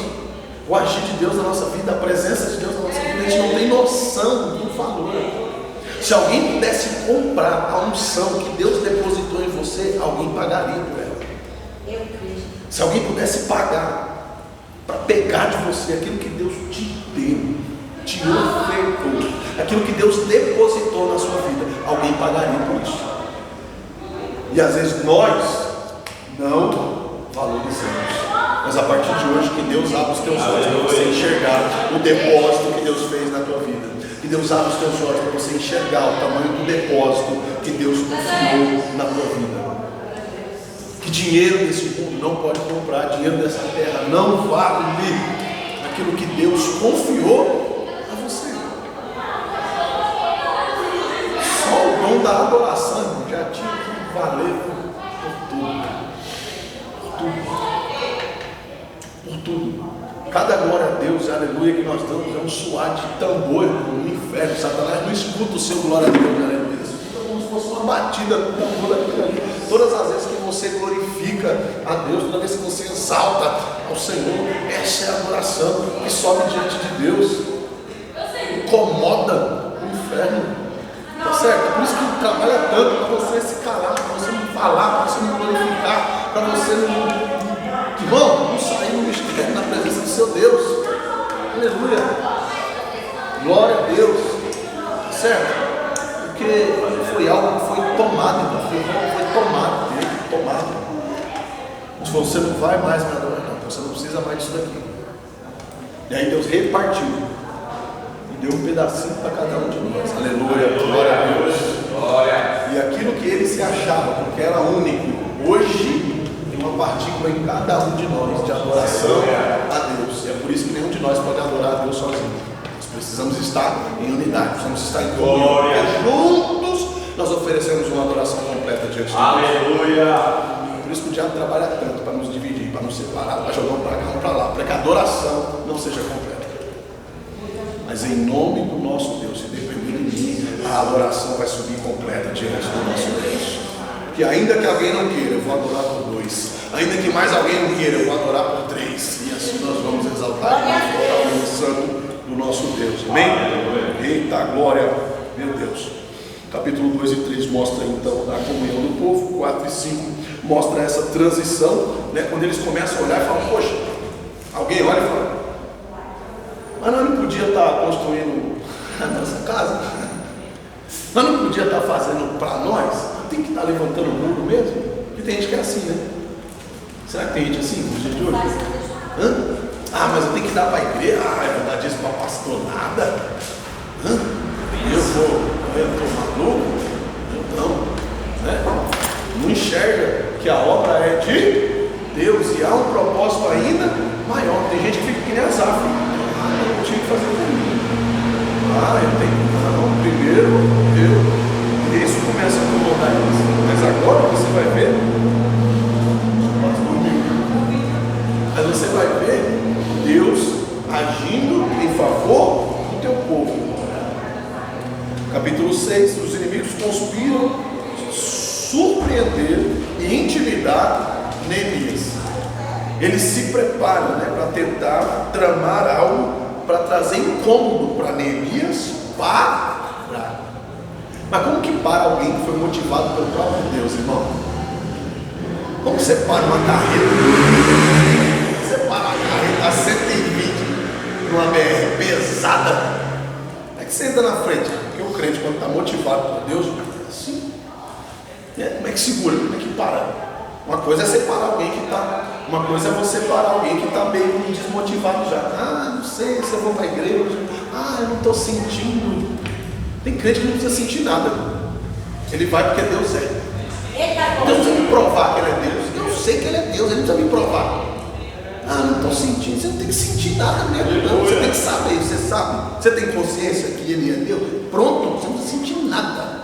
o agir de Deus na nossa vida, a presença de Deus na nossa vida. A gente não tem noção do valor. Se alguém pudesse comprar a unção que Deus depositou em você, alguém pagaria por ela. Se alguém pudesse pagar para pegar de você aquilo que Deus te deu, te ofertou, aquilo que Deus depositou na sua vida, alguém pagaria por isso. E às vezes nós não valorizamos. Mas a partir de hoje, que Deus abra os teus olhos para você enxergar o depósito que Deus fez na tua vida. Que Deus abra os teus olhos para você enxergar o tamanho do depósito que Deus confiou na tua vida. Que que dinheiro desse mundo não pode comprar, dinheiro dessa terra não vale aquilo que Deus confiou a você. Só o dom da adoração, irmão, já tinha que valer por tudo. Por tudo. Cada glória a Deus, aleluia, que nós damos é um suar de tambor no inferno. Satanás não escuta o seu glória a Deus, aleluia. Escuta como se fosse uma batida do tambor aqui. Todas as vezes que você glorifica a Deus, toda vez que você exalta ao Senhor, essa é a adoração que sobe diante de Deus. Incomoda o inferno. Tá certo? Por isso que trabalha tanto para você se calar, para você não falar, para você não glorificar, para você não. Irmão, não sair no mistério na presença do seu Deus. Aleluia. Glória a Deus. Certo? Porque foi algo que foi tomado, irmão. Foi tomado. Mas você não vai mais me adorar, não. Você não precisa mais disso daqui. E aí Deus repartiu. E deu um pedacinho para cada um de nós. Aleluia. Glória a Deus. Glória. E aquilo que ele se achava, porque era único, hoje uma partícula em cada um de nós de adoração a Deus. E é por isso que nenhum de nós pode adorar a Deus sozinho. Nós precisamos estar em unidade, precisamos estar em comunhão. Juntos nós oferecemos uma adoração completa diante de Deus. Aleluia! Por isso que o diabo trabalha tanto para nos dividir, para nos separar, para jogar um para cá, um para lá, para que a adoração não seja completa. Mas em nome do nosso Deus, se depender de mim, a adoração vai subir completa diante do nosso Deus. Que ainda que alguém não queira, eu vou adorar por 2. Ainda que mais alguém não queira, eu vou adorar por 3. E assim nós vamos exaltar o nome santo do nosso Deus. Amém? Eita, glória, meu Deus. Capítulo 2 e 3 mostra então a comunhão do povo. 4 e 5 mostra essa transição, né? Quando eles começam a olhar e falam, poxa, alguém olha e fala, mas nós não podia estar construindo a nossa casa? Nós não podia estar fazendo para nós? Tem que estar levantando o muro mesmo? Porque tem gente que é assim, né? Será que tem gente assim no dia de hoje? Hã? Ah, mas eu tenho que dar para a igreja. Ah, eu vou dar disso para pastor nada. Hã? Eu estou maluco? Não, né? Não enxerga que a obra é de Deus e há um propósito ainda maior. Tem gente que fica que nem Asaf. Ah, eu tinha que fazer por mim. Ah, eu tenho que. Não, primeiro eu. E isso começa a incomodar eles. Mas agora você vai ver. Mas você vai ver Deus agindo em favor do teu povo. Capítulo 6, os inimigos conspiram surpreender e intimidar Neemias. Eles se preparam, né, para tentar tramar algo para trazer incômodo para Neemias parar. Mas como que para alguém que foi motivado pelo próprio Deus, irmão? Como você para uma carreta? Você para uma carreta a 120 numa BR pesada? É que você entra na frente. Porque o crente, quando está motivado por Deus, assim, como é que segura? Como é que para? Uma coisa é separar alguém que está. Uma coisa é você parar alguém que está meio desmotivado já. Ah, não sei se eu vou para a igreja. Ah, eu não estou sentindo. Tem crente que não precisa sentir nada. Ele vai porque Deus é. Deus precisa me provar que Ele é Deus. Eu sei que Ele é Deus, Ele não precisa me provar. Ah, não estou sentindo. Você não tem que sentir nada mesmo. Não. Você tem que saber, você sabe. Você tem consciência que Ele é Deus. Pronto, você não precisa sentir nada.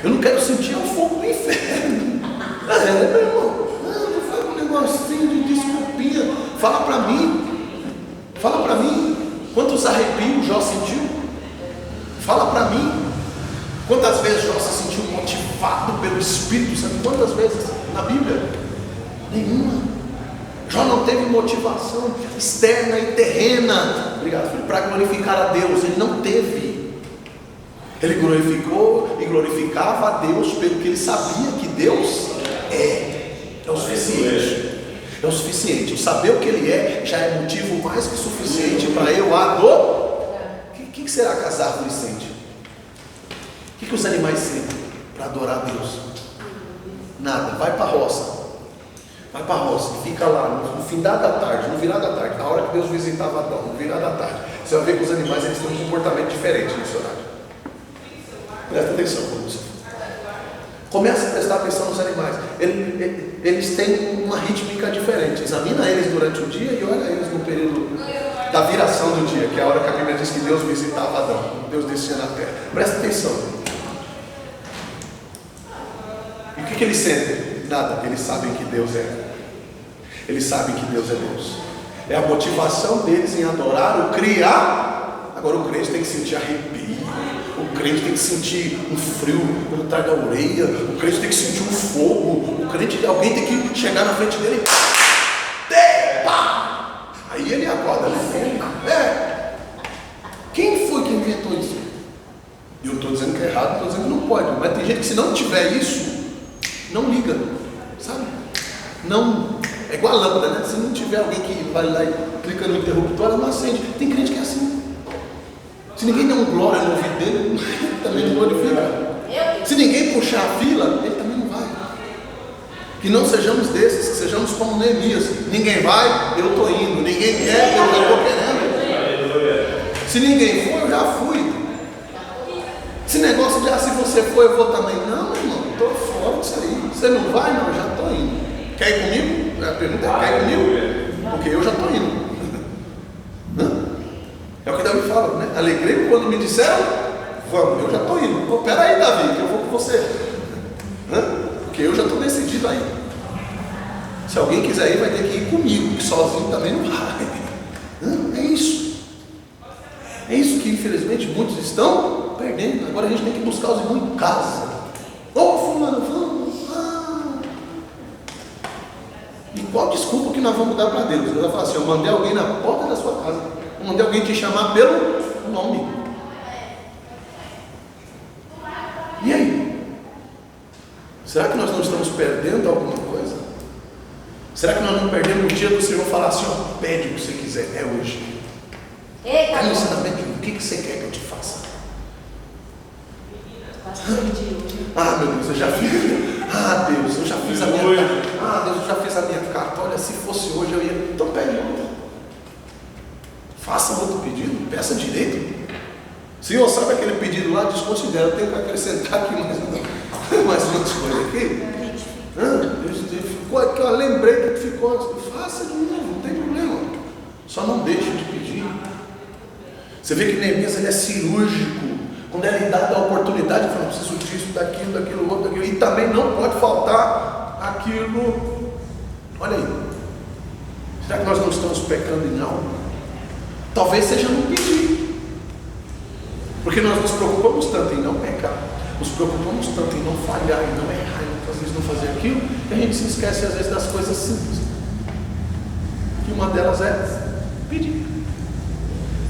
Eu não quero sentir o fogo do inferno. Meu irmão. Não faz um negocinho de desculpinha. Fala para mim. Fala para mim. Quantos arrepios Jó sentiu? Fala para mim. Quantas vezes Jó se sentiu motivado pelo Espírito? Sabe quantas vezes na Bíblia? Nenhuma. Jó não teve motivação externa e terrena, obrigado, filho, para glorificar a Deus. Ele não teve. Ele glorificou e glorificava a Deus pelo que ele sabia que Deus é o suficiente. É o suficiente. Eu saber o que Ele é já é motivo mais que suficiente para eu adorar. O que será que as árvores sentem? O que os animais sentem para adorar a Deus? Nada. Vai para a roça. Vai para a roça. Fica lá no final da tarde, no virar da tarde, na hora que Deus visitava Adão, no virar da tarde. Você vai ver que os animais eles têm um comportamento diferente nesse horário. Presta atenção quando você for. Começa a prestar atenção nos animais. Eles têm uma rítmica diferente. Examina eles durante o dia e olha eles no período da viração do dia, que é a hora que a Bíblia diz que Deus visitava Adão, Deus descia na terra. Presta atenção. E o que eles sentem? Nada. Eles sabem que Deus é. Eles sabem que Deus é Deus. É a motivação deles em adorar o criar. Agora o crente tem que sentir arrepio. O crente tem que sentir um frio pelo trás da orelha. O crente tem que sentir um fogo. Alguém tem que chegar na frente dele. Epa! Aí ele acorda, né? Quem foi que inventou isso? Eu estou dizendo que é errado, estou dizendo que não pode. Mas tem gente que se não tiver isso, não liga. Sabe? Não. É igual a lâmpada, né? Se não tiver alguém que vai lá e clica no interruptor, ela não acende. Tem crente que é assim. Se ninguém der um glória no ouvido dele, ele também não glorifica. Se ninguém puxar a fila, ele também não vai. Que não sejamos desses, que sejamos como Neemias. Ninguém vai, eu estou indo. Ninguém quer, eu estou querendo. Se ninguém for, eu já fui. Esse negócio de, se você for, eu vou também. Não, meu irmão, estou fora disso aí. Você não vai? Não, eu já estou indo. Quer ir comigo? A pergunta é, quer ir comigo? Porque eu já estou indo. É o que Davi fala, né? Alegrei quando me disseram, vamos, eu já estou indo. Pô, peraí, Davi, que eu vou com você. Porque eu já estou decidido aí. Se alguém quiser ir, vai ter que ir comigo, que sozinho também não vai. É isso. É isso que infelizmente muitos estão perdendo. Agora a gente tem que buscar os irmãos em casa. Ô, fulano, vamos. E qual desculpa que nós vamos dar para Deus? Deus vai falar assim, eu mandei alguém na porta da sua casa. Eu mandei alguém te chamar pelo nome. E aí? Será que nós não estamos perdendo alguma coisa? Será que nós não perdemos o dia do Senhor falar assim, ó, pede o que você quiser, é hoje. Está no ensinamento, o que você quer que eu te faça? Ah, meu Deus, eu já fiz. Ah, Deus, eu já fiz a minha carta. Ah, Deus, eu já fiz a minha carta. Olha, se fosse hoje eu ia. Então pede outra. Faça outro pedido, peça direito. Senhor, sabe aquele pedido lá? Desconsidera, eu tenho que acrescentar aqui mais umas coisas aqui. Ficou aqui, ó, lembrei que ficou. Faça de novo, não tem problema. Só não deixe de pedir. Você vê que Neemias ele é cirúrgico. Quando é lhe dada a oportunidade, ele fala, preciso disso, daquilo, outro, daquilo. E também não pode faltar aquilo. Olha aí. Será que nós não estamos pecando em algo? Talvez seja no pedir. Porque nós nos preocupamos tanto em não pecar. Nos preocupamos tanto em não falhar, em não errar, em não fazer isso, não fazer aquilo, que a gente se esquece às vezes das coisas simples. E uma delas é pedir.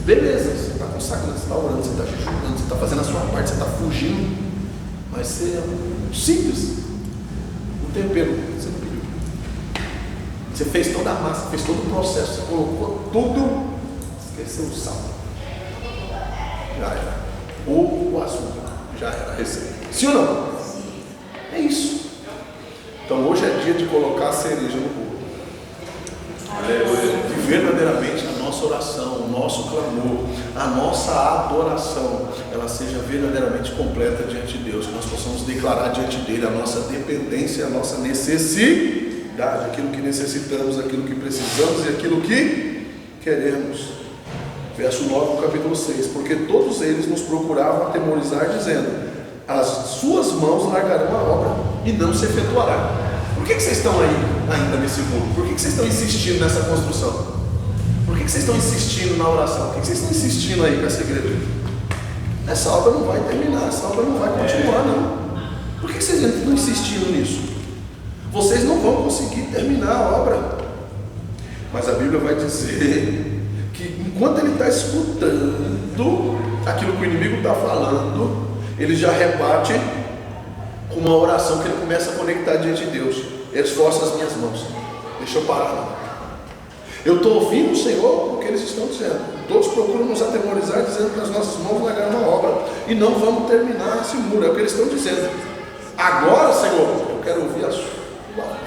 Beleza, você está consagrando, você está orando, você está jejuando, você está fazendo a sua parte, você está fugindo. Mas você é simples. O tempero, você não pediu. Você fez toda a massa, fez todo o processo, você colocou tudo, esqueceu o sal. Já era. Ou o açúcar, já era a receita. Sim ou não? É isso. Então hoje é dia de colocar a cereja no bolo. E verdadeiramente a nossa oração, o nosso clamor, a nossa adoração, ela seja verdadeiramente completa diante de Deus, que nós possamos declarar diante dele a nossa dependência, a nossa necessidade, aquilo que necessitamos, aquilo que precisamos e aquilo que queremos. Verso 9 do capítulo 6, porque todos eles nos procuravam atemorizar, dizendo, as suas mãos largarão a obra e não se efetuará. Por que vocês estão aí ainda nesse mundo? Por que vocês estão insistindo nessa construção? Por que vocês estão insistindo na oração? Por que vocês estão insistindo aí com essa igreja? Essa obra não vai terminar, essa obra não vai continuar, não. Por que vocês estão insistindo nisso? Vocês não vão conseguir terminar a obra. Mas a Bíblia vai dizer que enquanto ele está escutando aquilo que o inimigo está falando, ele já rebate com uma oração que ele começa a conectar diante de Deus. Esforça as minhas mãos. Deixa eu parar. Não. Eu estou ouvindo o Senhor o que eles estão dizendo. Todos procuram nos atemorizar, dizendo que as nossas mãos largaram a obra e não vamos terminar esse muro. É o que eles estão dizendo. Agora, Senhor, eu quero ouvir a sua voz.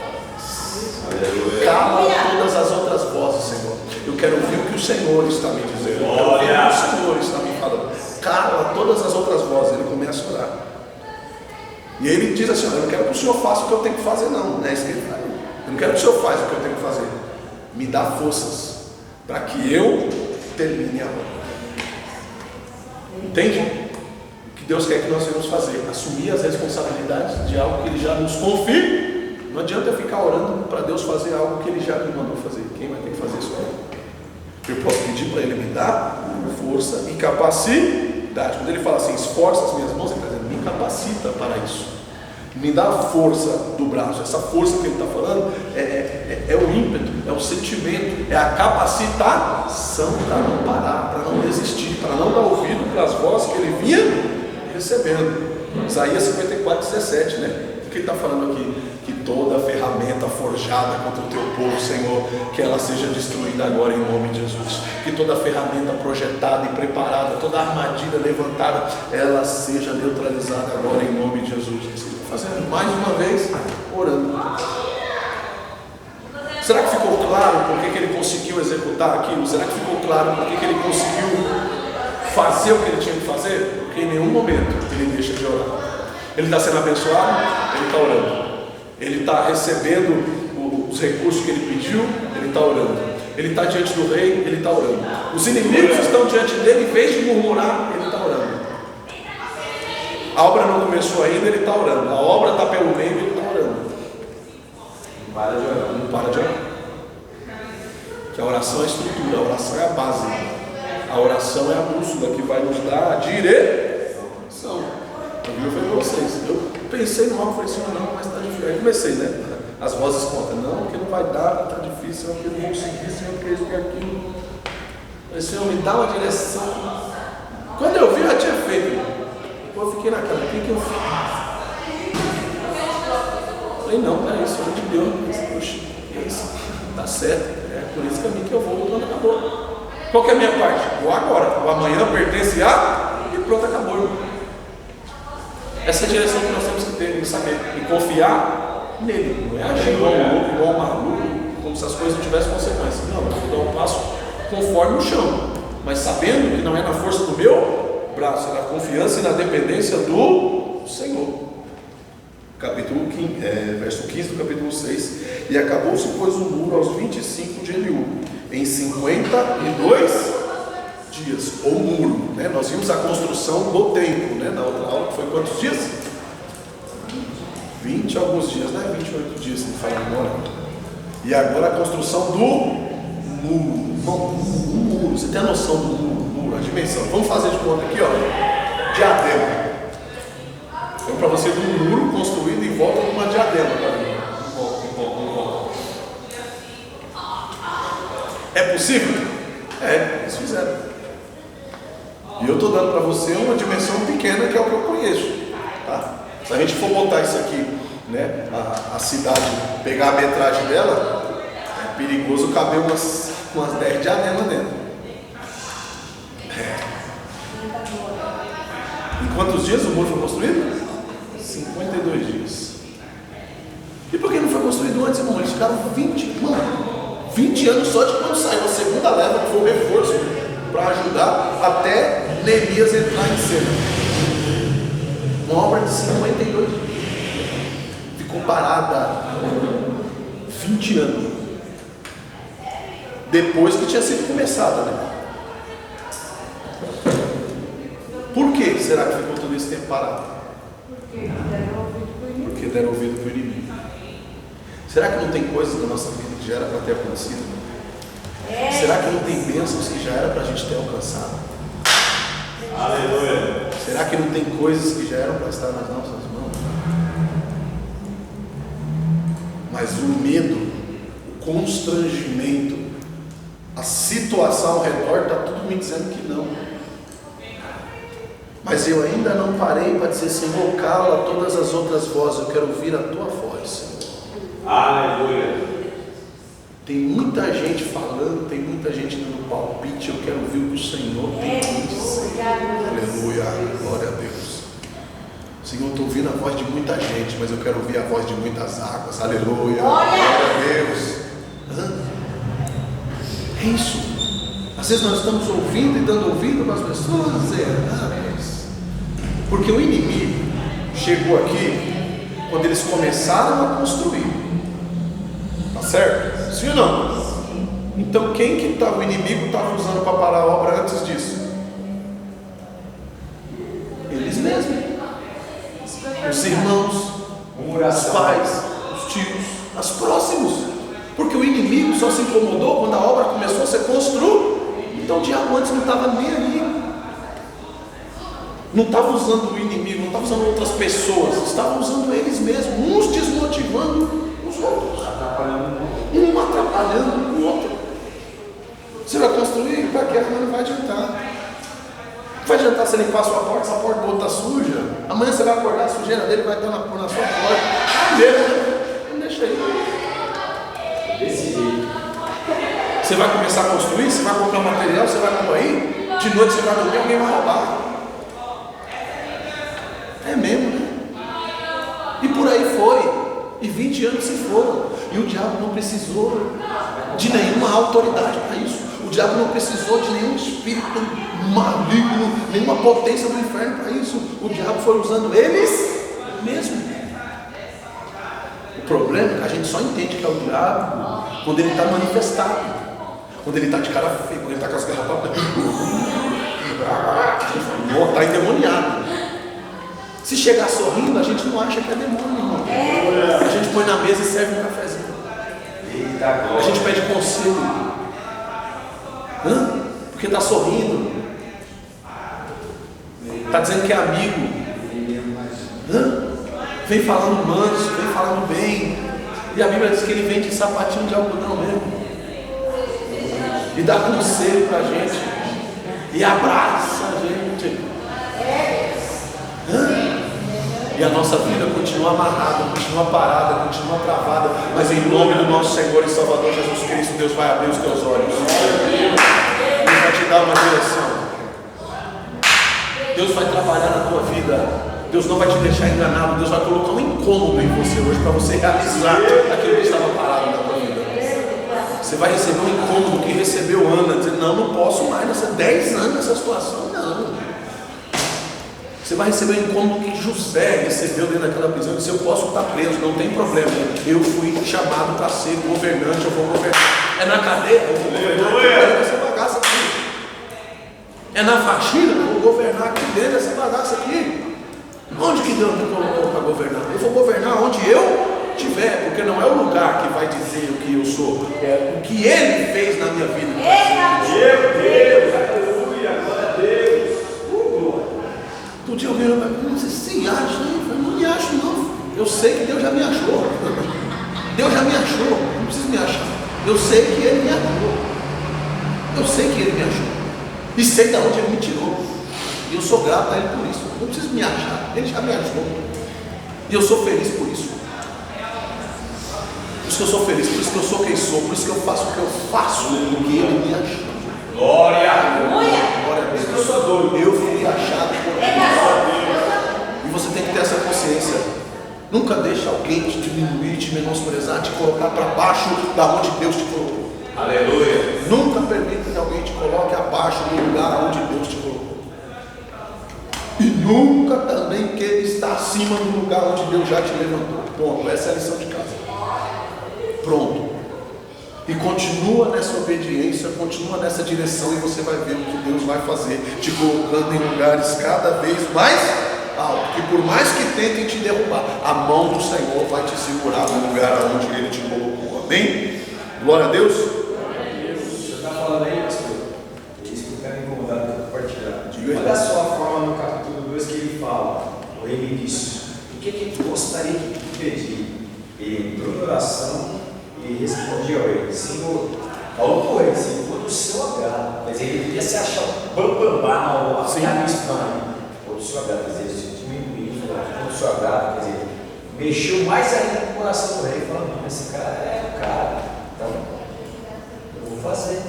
Cala todas as outras vozes, Senhor. Eu quero ouvir o que o Senhor está me dizendo. Eu quero ouvir o que o Senhor está me falando. Cala todas as outras vozes. Ele começa a orar. E aí ele diz assim: eu não quero que o Senhor faça o que eu tenho que fazer, não é isso que ele fala. Eu não quero que o Senhor faça o que eu tenho que fazer. Me dá forças para que eu termine a obra. Entende? O que Deus quer que nós venhamos fazer? Assumir as responsabilidades de algo que Ele já nos confia. Não adianta eu ficar orando para Deus fazer algo que Ele já me mandou fazer. Quem vai ter que fazer isso? Eu posso pedir para Ele me dar força e capacidade. Quando Ele fala assim, esforça as minhas mãos, Ele está dizendo, me capacita para isso. Me dá a força do braço. Essa força que Ele está falando é o ímpeto, é o sentimento, é a capacitação para não parar, para não desistir, para não dar ouvido para as vozes que Ele vinha recebendo. Isaías 54:17, né? O que ele está falando aqui? Que toda ferramenta forjada contra o teu povo, Senhor, que ela seja destruída agora em nome de Jesus. Que toda ferramenta projetada e preparada, toda armadilha levantada, ela seja neutralizada agora em nome de Jesus. Fazendo mais uma vez, orando. Será que ficou claro por que ele conseguiu executar aquilo? Será que ficou claro por que ele conseguiu fazer o que ele tinha que fazer? Porque em nenhum momento ele deixa de orar. Ele está sendo abençoado, ele está orando. Ele está recebendo os recursos que ele pediu, ele está orando. Ele está diante do rei, ele está orando. Os inimigos estão diante dele, em vez de murmurar, ele está orando. A obra não começou ainda, ele está orando. A obra está pelo meio, ele está orando. Não para de orar. Não para de orar. Que a oração é a estrutura, a oração é a base. A oração é a bússola que vai nos dar a direção. Eu falei para vocês, eu pensei no algo, falei assim, não, mas está difícil. Aí comecei, né? As vozes contam, não, que não vai dar, está difícil, que eu não vou conseguir, Senhor, que isso, que aquilo. Falei, Senhor, me dá uma direção. Quando eu vi, eu já tinha feito. Eu fiquei naquela, o que eu fiz? Falei, não, peraí, Senhor de Deus, poxa, é isso, tá certo, é por esse caminho que eu vou, o plano acabou. Qual que é a minha parte? O agora, o amanhã pertence a, e pronto, acabou, irmão. Essa é a direção que nós temos que ter, em saber, e confiar nele, não é agir igual um louco, igual um maluco, como se as coisas não tivessem consequência. Não, eu vou dar um passo conforme o chão, mas sabendo que não é na força do meu braço, é na confiança e na dependência do Senhor. Capítulo 15, verso 15 do capítulo 6. E acabou-se, pois, o muro aos 25 de Eliú, em 52 dias, ou muro, né? Nós vimos a construção do templo, né? Na outra aula, foi quantos dias? 20 alguns dias, né? 28 dias, se não fala agora. E agora a construção do muro. O muro, você tem a noção do muro, a dimensão. Vamos fazer de conta aqui, ó. Diadema. Então, para você ver um muro construído em volta de uma diadema. Em volta. É possível? É, eles fizeram. E eu estou dando para você uma dimensão pequena, que é o que eu conheço. Tá? Se a gente for botar isso aqui, né, a cidade, pegar a metragem dela, é perigoso caber umas 10 diademas dentro. Em quantos dias o muro foi construído? 52 dias. E por que não foi construído antes, irmão? Eles ficaram 20 anos só de quando saiu a segunda leva, que foi o reforço para ajudar até Neemias entrar em cena. Uma obra de 52 dias. Ficou parada 20 anos. Depois que tinha sido começada, né? Por que será que ficou todo esse tempo parado? Porque deram ouvido para o inimigo. Será que não tem coisas na nossa vida que já era para ter acontecido? Será que não tem bênçãos que já era para a gente ter alcançado? Aleluia. Será que não tem coisas que já eram para estar nas nossas mãos? Mas o medo, o constrangimento, a situação ao redor está tudo me dizendo que não. Mas eu ainda não parei para dizer, Senhor, cala todas as outras vozes, eu quero ouvir a tua voz, Senhor. Aleluia. Tem muita gente falando, tem muita gente dando palpite, eu quero ouvir o que o Senhor tem a dizer. Aleluia, glória a Deus. Senhor, estou ouvindo a voz de muita gente, mas eu quero ouvir a voz de muitas águas. Aleluia, glória a Deus. É isso. Às vezes nós estamos ouvindo e dando ouvido para as pessoas erradas. Porque o inimigo chegou aqui quando eles começaram a construir. Tá certo? Sim ou não? Então quem que tá, o inimigo estava usando para parar a obra antes disso? Eles mesmos. Os irmãos, os pais, os tios, os próximos. Porque o inimigo só se incomodou quando a obra começou a ser construída. Então o diabo antes não estava nem aí. Não estava usando o inimigo, não estava usando outras pessoas, estavam usando eles mesmos, uns desmotivando os outros, um atrapalhando o outro. Você vai construir para quê? Mas não vai adiantar. Não vai adiantar você limpar a sua porta, essa porta do outro está suja. Amanhã você vai acordar, a sujeira dele vai estar na sua porta. Não deixa aí. Você vai começar a construir, você vai comprar material, você vai pôr aí, de noite você vai dormir, alguém vai roubar. É mesmo, né? E por aí foi. E 20 anos se foram. E o diabo não precisou de nenhuma autoridade para isso. O diabo não precisou de nenhum espírito maligno, nenhuma potência do inferno para isso. O diabo foi usando eles mesmo. O problema é que a gente só entende que é o diabo quando ele está manifestado. Quando ele está de cara feia, quando ele está com as garrafas. Está endemoniado. Se chegar sorrindo, a gente não acha que é demônio, irmão. A gente põe na mesa e serve um cafezinho. A gente pede conselho. Porque está sorrindo. Está dizendo que é amigo. Vem falando manso, vem falando bem. E a Bíblia diz que ele vem de sapatinho de algodão mesmo. E dá conselho para a gente. E abraça a gente. E a nossa vida continua amarrada, continua parada, continua travada. Mas em nome do nosso Senhor e Salvador Jesus Cristo, Deus vai abrir os teus olhos. Deus vai te dar uma direção. Deus vai trabalhar na tua vida. Deus não vai te deixar enganado. Deus vai colocar um incômodo em você hoje para você realizar aquilo que estava parado na tua vida. Você vai receber um incômodo que recebeu Ana, dizendo, não posso mais, nessa 10 anos nessa situação, não. Você vai receber o incômodo que José recebeu dentro daquela prisão e disse, eu posso estar preso, não tem problema. Eu fui chamado para ser governante, eu vou governar. É na cadeia, eu vou governar essa bagaça aqui. É na faxina, eu vou governar aqui dentro dessa bagaça aqui. Onde que Deus me colocou para governar? Eu vou governar onde eu estiver, porque não é o lugar que vai dizer o que eu sou, é o que Ele fez na minha vida. Meu Deus, aleluia, glória a Deus. Um dia alguém vai me dizer, se acha, né? Eu não me acho não. Eu sei que Deus já me achou. Deus já me achou, não preciso me achar. Eu sei que Ele me achou. Eu sei que Ele me achou. E sei de onde Ele me tirou. E eu sou grato a Ele por isso. Não preciso me achar. Ele já me achou. E eu sou feliz por isso. Por isso que eu sou feliz, por isso que eu sou quem sou, por isso que eu faço o que eu faço, porque Ele me achou. Glória a Deus. Eu sou doido. Eu fui achado por Deus. E você tem que ter essa consciência. Nunca deixe alguém te diminuir, te menosprezar, te colocar para baixo da onde Deus te colocou. Aleluia. Nunca permita que alguém te coloque abaixo do lugar onde Deus te colocou. E nunca também queira estar acima do lugar onde Deus já te levantou. Pronto, essa é a lição de casa. Pronto. E continua nessa obediência, continua nessa direção e você vai ver o que Deus vai fazer, te colocando em lugares cada vez mais altos. Que por mais que tentem te derrubar, a mão do Senhor vai te segurar no lugar onde Ele te colocou. Amém? Glória a Deus. Você está falando aí, pastor? Isso que eu quero incomodar para compartilhar. Diga aí. Olha só a forma no capítulo 2 que ele fala, o rei me disse, o que tu gostaria que tu pedir? Ele entrou em oração e respondia ao rei, Senhor, falou para o rei, Senhor, do seu agrado. Quer dizer, ele podia se achar bambambá, a pianista, ou do seu agrado, quer dizer, se diminuir, falou do seu agrado, quer dizer, mexeu mais ainda com o coração do rei, falando, não, esse cara é o cara, então eu vou fazer.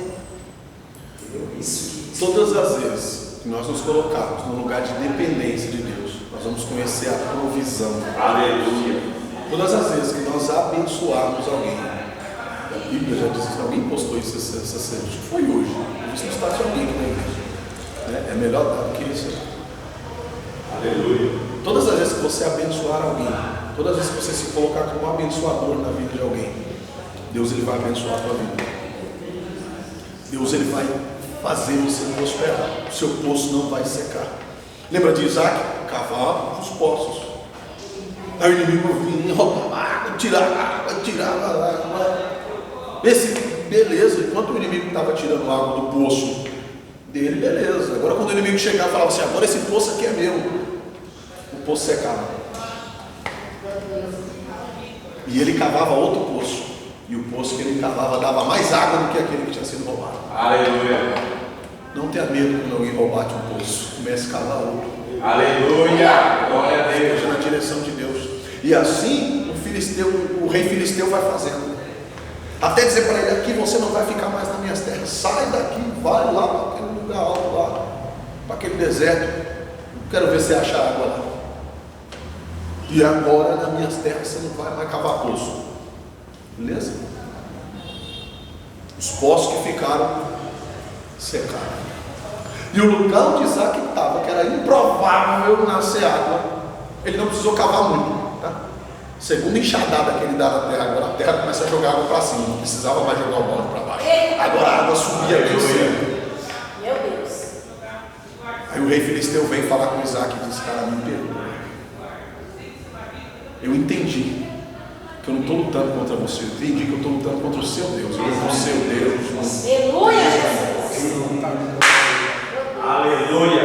Entendeu? Isso que. Todas as vezes que nós nos colocarmos no lugar de dependência de Deus, nós vamos conhecer a provisão. Aleluia. Todas as vezes que nós abençoarmos alguém, a Bíblia já diz que alguém postou isso essa semana, acho que foi hoje, isso não está de alguém aqui na igreja. É melhor dar do que isso. Aleluia. Todas as vezes que você abençoar alguém, todas as vezes que você se colocar como abençoador na vida de alguém, Deus ele vai abençoar a tua vida. Deus ele vai fazer você prosperar. O seu poço não vai secar. Lembra de Isaac? Cavava os poços. Aí o inimigo vinha, roubava água, tirava água. Esse, beleza, enquanto o inimigo estava tirando água do poço dele, beleza. Agora quando o inimigo chegava e falava assim, agora esse poço aqui é meu, o poço secava. E ele cavava outro poço. E o poço que ele cavava dava mais água do que aquele que tinha sido roubado. Aleluia. Não tenha medo quando alguém roubar de um poço. Comece a cavar outro. Aleluia. Glória a Deus. Esteja na direção de Deus. E assim o rei filisteu vai fazendo. Até dizer para ele, aqui você não vai ficar mais nas minhas terras. Sai daqui, vai lá para aquele lugar alto lá, para aquele deserto. Quero ver se acha água lá. E agora nas minhas terras você não vai mais cavar poço. Beleza? Os poços que ficaram secaram. E o lugar onde Isaac estava, que era improvável nascer água, ele não precisou cavar muito. Tá? Segunda enxadada que ele dá na terra, agora a terra começa a jogar água para cima. Não precisava mais jogar o balde para baixo. Agora a água subia bem cedo. Meu Deus. Aí o rei filisteu vem falar com Isaac e diz, cara, me perdoa. Eu entendi que eu não estou lutando contra você. Eu entendi que eu estou lutando contra o seu Deus. Eu sou o seu Deus. Aleluia, Jesus. Aleluia.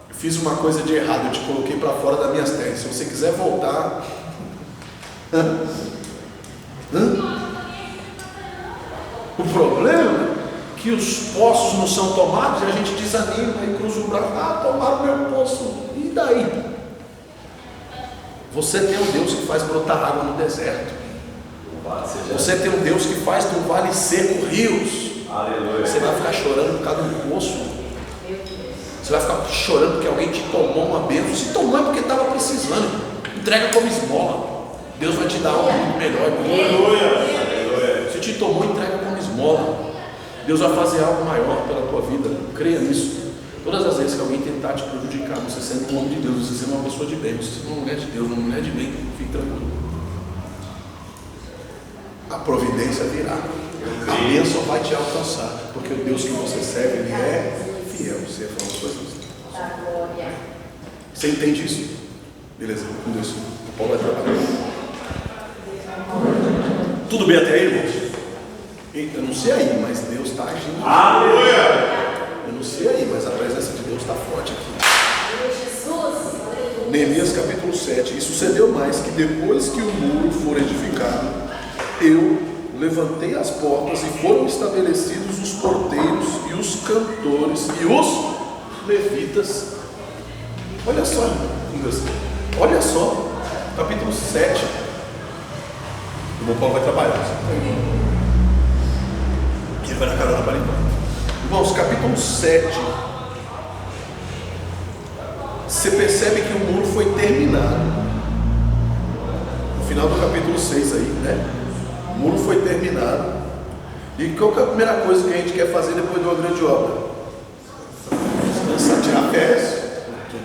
Eu fiz uma coisa de errado. Eu te coloquei para fora das minhas terras. Se você quiser voltar... O problema é que os poços não são tomados e a gente desanima e cruza o braço. Ah, tomaram meu poço. E daí? Você tem um Deus que faz brotar água no deserto. Você tem um Deus que faz do vale seco rios. Aleluia. Você vai ficar chorando por causa do poço. Você vai ficar chorando porque alguém te tomou uma bênção. Se tomou é porque estava precisando. Entrega como esmola. Deus vai te dar algo muito melhor. Aleluia. Se te tomou, entrega como esmola. Deus vai fazer algo maior pela tua vida. Creia nisso. Todas as vezes que alguém tentar te prejudicar, você sendo um homem de Deus, você sendo uma pessoa de bem, você sendo uma mulher de Deus, uma mulher de bem, fique tranquilo. A providência virá. A bênção vai te alcançar. Porque o Deus que você serve, Ele é fiel. Você falou as coisas. Você entende isso? Beleza, com Deus. O Paulo vai trabalhar. Tudo bem até aí, irmãos? Eu não sei aí, mas Deus está agindo. Aleluia. Eu não sei aí, mas a presença de Deus está forte aqui. Neemias capítulo 7. E sucedeu mais que depois que o muro for edificado, eu levantei as portas e foram estabelecidos os porteiros e os cantores e os levitas. Olha só, olha só, capítulo 7. O irmão Paulo vai trabalhar. Ele vai na carona para enquanto. Irmãos, capítulo 7. Você percebe que o muro foi terminado. No final do capítulo 6 aí, né? O muro foi terminado. E qual que é a primeira coisa que a gente quer fazer depois de uma grande obra? Descansar, tirar férias.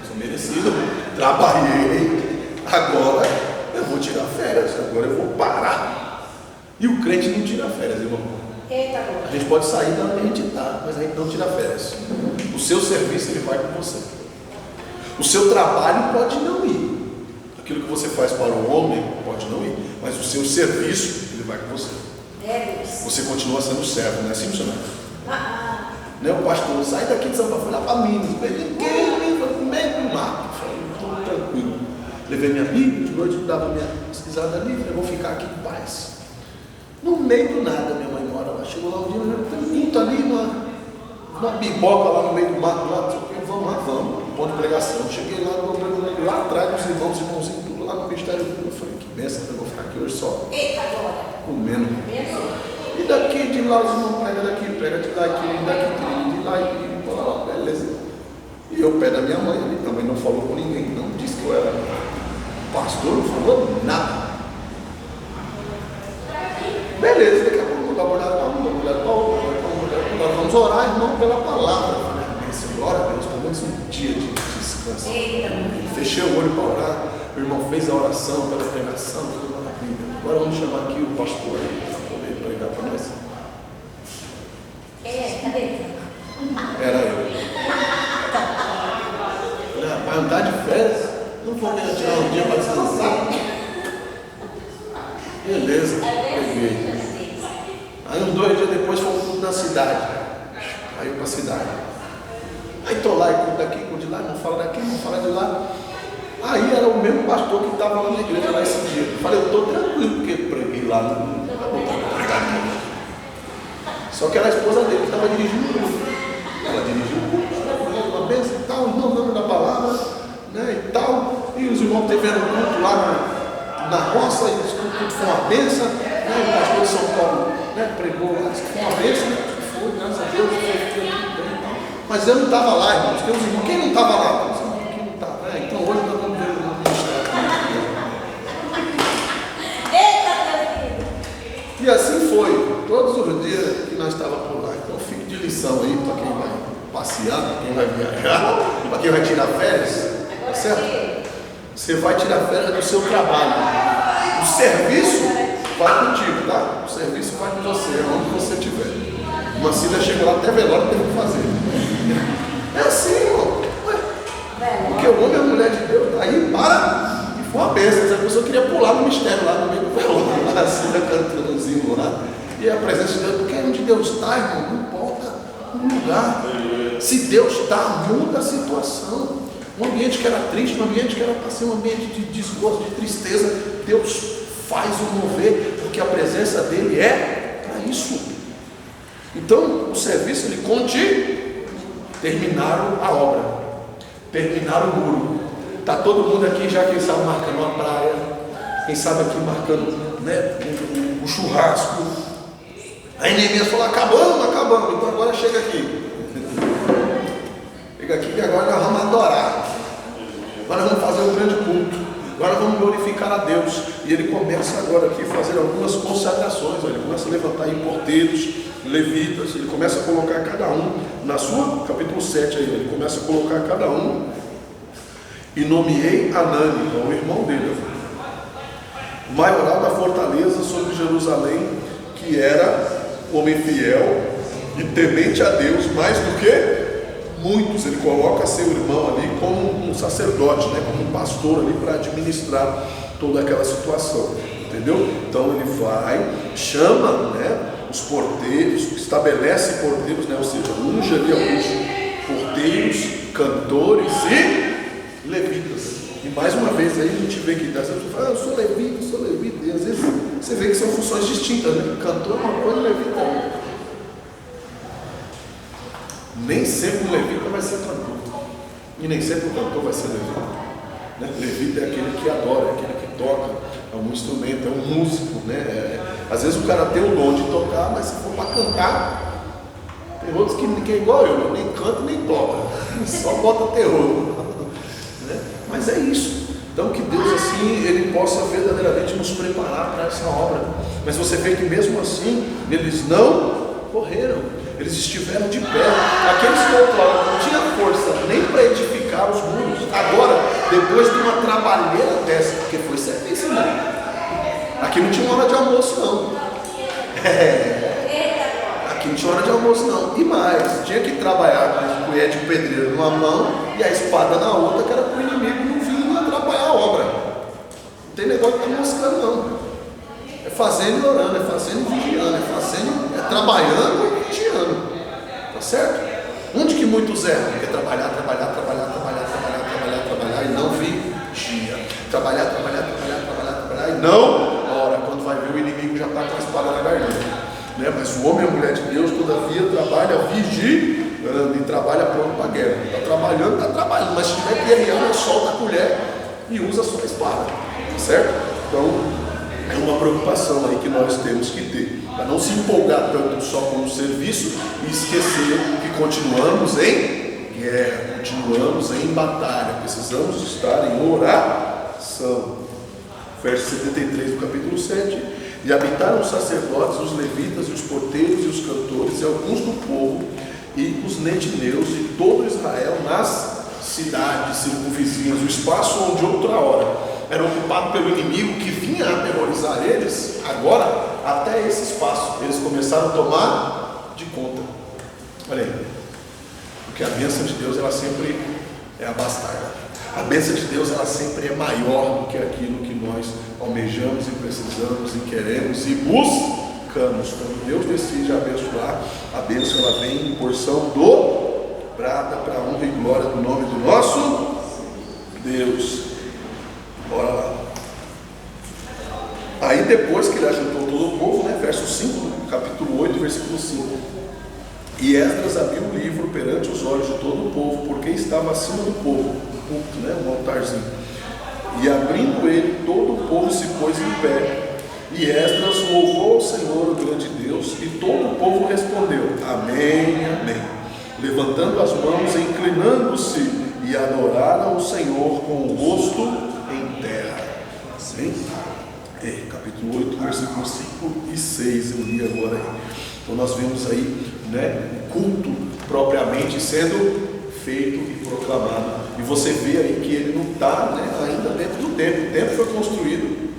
Sou merecido. Trabalhei. Agora eu vou tirar férias. Agora eu vou parar. E o crente não tira férias, irmão. A gente pode sair da onde a gente está, mas a gente não tira férias. O seu serviço ele vai com você. O seu trabalho pode não ir. Aquilo que você faz para o homem pode não ir. Mas o seu serviço ele vai com você. Você continua sendo servo, não é assim, missionário? Né, o pastor sai daqui de São Paulo, foi lá para Minas. Ninguém no meio do mato. Falei, tranquilo. Levei minha Bíblia, de noite dava minha pesquisada ali. Eu vou ficar aqui em paz. No meio do nada, minha mãe mora lá. Chegou lá um dia, tem um pinto ali, uma biboca lá no meio do mato. Lá, vamos lá, vamos. Um ponto de pregação. Cheguei lá, lá atrás dos irmãozinhos, tudo lá no ministério. Eu falei, que bênção, eu vou ficar aqui hoje só. Comendo. E daqui, de lá, os irmãos pregam daqui, prega de lá, aqui, daqui, de lá, e beleza. E eu pé da minha mãe ali. Minha mãe não falou com ninguém, não disse que eu era pastor, não falou nada. Beleza, daqui a pouco eu vamos orar, irmão, pela palavra. Glória a Deus, pelo menos um dia de descanso. Fechei o olho para orar. O irmão fez a oração pela pregação. Agora vamos chamar aqui o pastor para poder pregar para nós. Era eu. Vai andar de férias? Não vou nem tirar um dia para descansar. Beleza, peguei. Aí uns 2 dias depois fomos tudo na cidade. Aí eu para a cidade. Aí estou lá e cuido daqui, cuido de lá, não fala daqui, não fala de lá. Aí era o mesmo pastor que estava lá na igreja lá esse dia. Eu falei, eu estou tranquilo, porque preguei lá, não vai voltar para pregar aqui. Só que era a esposa dele que estava dirigindo o culto. Ela dirigiu o culto, uma bênção e tal, irmão dando da palavra, né, e tal. E os irmãos tiveram um culto lá na roça, e o culto foi uma bênção, né, o pastor de São Paulo, né, pregou lá, disse que foi uma bênção, né, foi, graças a Deus, foi tudo bem e tal. Mas eu não estava lá, irmãos, tem uns irmãos, quem não estava lá? Quem não estava, né? Então hoje nós vamos ver o ministério. E assim foi, todos os dias que nós estávamos por lá. Então fique de lição aí para quem vai passear, para quem vai viajar, para quem vai tirar férias, tá certo? Você vai tirar férias do seu trabalho. O serviço vai contigo, tá? O serviço vai com você, onde você estiver. Uma Cida chegou lá, até velório teve que fazer. É assim, irmão. Porque o homem e a mulher de Deus, aí para. Foi uma bênção, a pessoa queria pular no mistério lá no meio do velório, lá assim, cantando lá. E a presença de Deus, porque onde Deus está, irmão, não importa o lugar. Se Deus está, muda a situação. Um ambiente que era triste, um ambiente que era para ser um ambiente de desgosto, de tristeza, Deus faz o mover, porque a presença dele é para isso. Então, o serviço, ele terminaram a obra, terminaram o muro. Está todo mundo aqui já, quem sabe, marcando uma praia, quem sabe aqui marcando, né, o churrasco. Aí Neemias falou, acabamos, então agora chega aqui. Chega aqui que agora nós vamos adorar. Agora vamos fazer um grande culto. Agora vamos glorificar a Deus. E ele começa agora aqui a fazer algumas consagrações. Ele começa a levantar aí porteiros, levitas. Ele começa a colocar cada um, na sua, capítulo 7 aí, ele começa a colocar cada um. E nomeei Anani, o irmão dele, o maioral da fortaleza sobre Jerusalém, que era homem fiel e temente a Deus mais do que muitos. Ele coloca seu irmão ali como um sacerdote, né, como um pastor ali para administrar toda aquela situação, entendeu? Então ele vai, chama, né, os porteiros, estabelece porteiros, né, ou seja, unge ali alguns porteiros, cantores e levitas. E mais uma vez aí a gente vê que às vezes fala, eu sou levita, e às vezes você vê que são funções distintas, né? Cantor é uma coisa, levita é outra. Nem sempre o levita vai ser cantor, e nem sempre o cantor vai ser levita, né? Levita é aquele que adora, é aquele que toca, é um instrumento, é um músico, né? Às vezes o cara tem o dom de tocar, mas se for para cantar, tem outros que é igual eu, nem canta nem toca, só bota terror. Mas é isso. Então que Deus assim, ele possa verdadeiramente nos preparar para essa obra. Mas você vê que mesmo assim, eles não correram, eles estiveram de pé. Aqueles que outrora não tinham força nem para edificar os muros, agora, depois de uma trabalheira dessa, porque foi serviço, né? Aqui não tinha hora de almoço não. Aqui não tinha hora de almoço não. E mais, tinha que trabalhar com a colher de pedreiro numa mão e a espada na outra, que era para o inimigo não vir atrapalhar a obra. Não tem negócio de estar moscando não. É fazendo e orando, é fazendo e vigiando, é trabalhando e vigiando. Tá certo? Onde que muitos erram? Porque trabalhar e não vigia. Trabalhar e não ora. Quando vai ver, o inimigo já está com a espada na garganta. Né? Mas o homem e a mulher de Deus, todavia, trabalha vigiando e trabalha pronto para a guerra. Está trabalhando, mas se estiver guerreando, solta a colher e usa a sua espada. Tá certo? Então, é uma preocupação aí que nós temos que ter, para não se empolgar tanto só com o serviço e esquecer que continuamos em guerra, continuamos em batalha, precisamos estar em oração. Verso 73 do capítulo 7: e habitaram os sacerdotes, os levitas, os porteiros e os cantores, e alguns do povo, e os netineus, e todo Israel nas cidades circunvizinhas, o espaço onde outra hora era ocupado pelo inimigo que vinha aterrorizar eles, agora até esse espaço eles começaram a tomar de conta. Olha aí, porque a bênção de Deus ela sempre é a bastarda. A bênção de Deus ela sempre é maior do que aquilo que nós almejamos e precisamos e queremos e buscamos. Quando Deus decide abençoar, a bênção ela vem em porção dobrada para a honra e glória do nome do nosso Deus. Bora lá. Aí depois que ele ajuntou todo o povo, né, verso 5, capítulo 8, versículo 5. E Esdras abriu o livro perante os olhos de todo o povo, porque estava acima do povo, um altarzinho. E abrindo ele, todo o povo se pôs em pé. E Esdras louvou ao Senhor, o grande Deus, e todo o povo respondeu: Amém, amém. Levantando as mãos, inclinando-se, e adoraram o Senhor com o rosto em terra. Sim? Capítulo 8, versículos 5 e 6, eu li agora aí. Então nós vemos aí, né, o culto propriamente sendo feito e proclamado. E você vê aí que ele não está, né, ainda dentro do templo. O templo foi construído,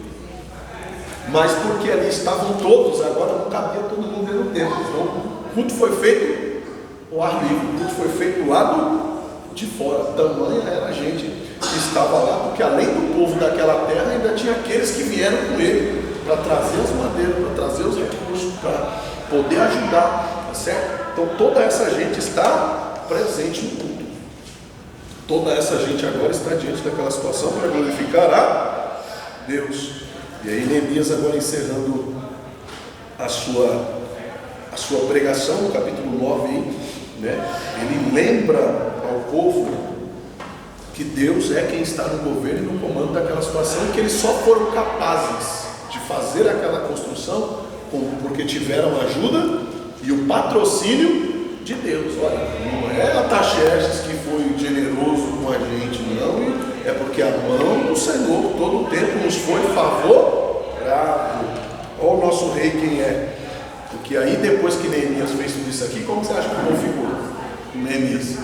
mas porque ali estavam todos, agora não cabia todo mundo dentro do templo. Então o culto foi feito ao ar livre, o culto foi feito do lado de fora. Tamanha era a gente que estava lá, porque além do povo daquela terra, ainda tinha aqueles que vieram com ele para trazer as madeiras, para trazer os recursos, para poder ajudar, tá certo? Então toda essa gente está presente no culto. Toda essa gente agora está diante daquela situação para glorificar a Deus. E aí Neemias agora encerrando a sua pregação no capítulo 9, né? Ele lembra ao povo que Deus é quem está no governo e no comando daquela situação, e que eles só foram capazes de fazer aquela construção porque tiveram a ajuda e o patrocínio de Deus. Olha, não é Ataxerxes que foi generoso com a gente, não, é porque a mão do Senhor todo o tempo nos foi favorável. Olha o nosso rei quem é. Porque aí depois que Neemias fez tudo isso aqui, como você acha que o povo ficou? Neemias.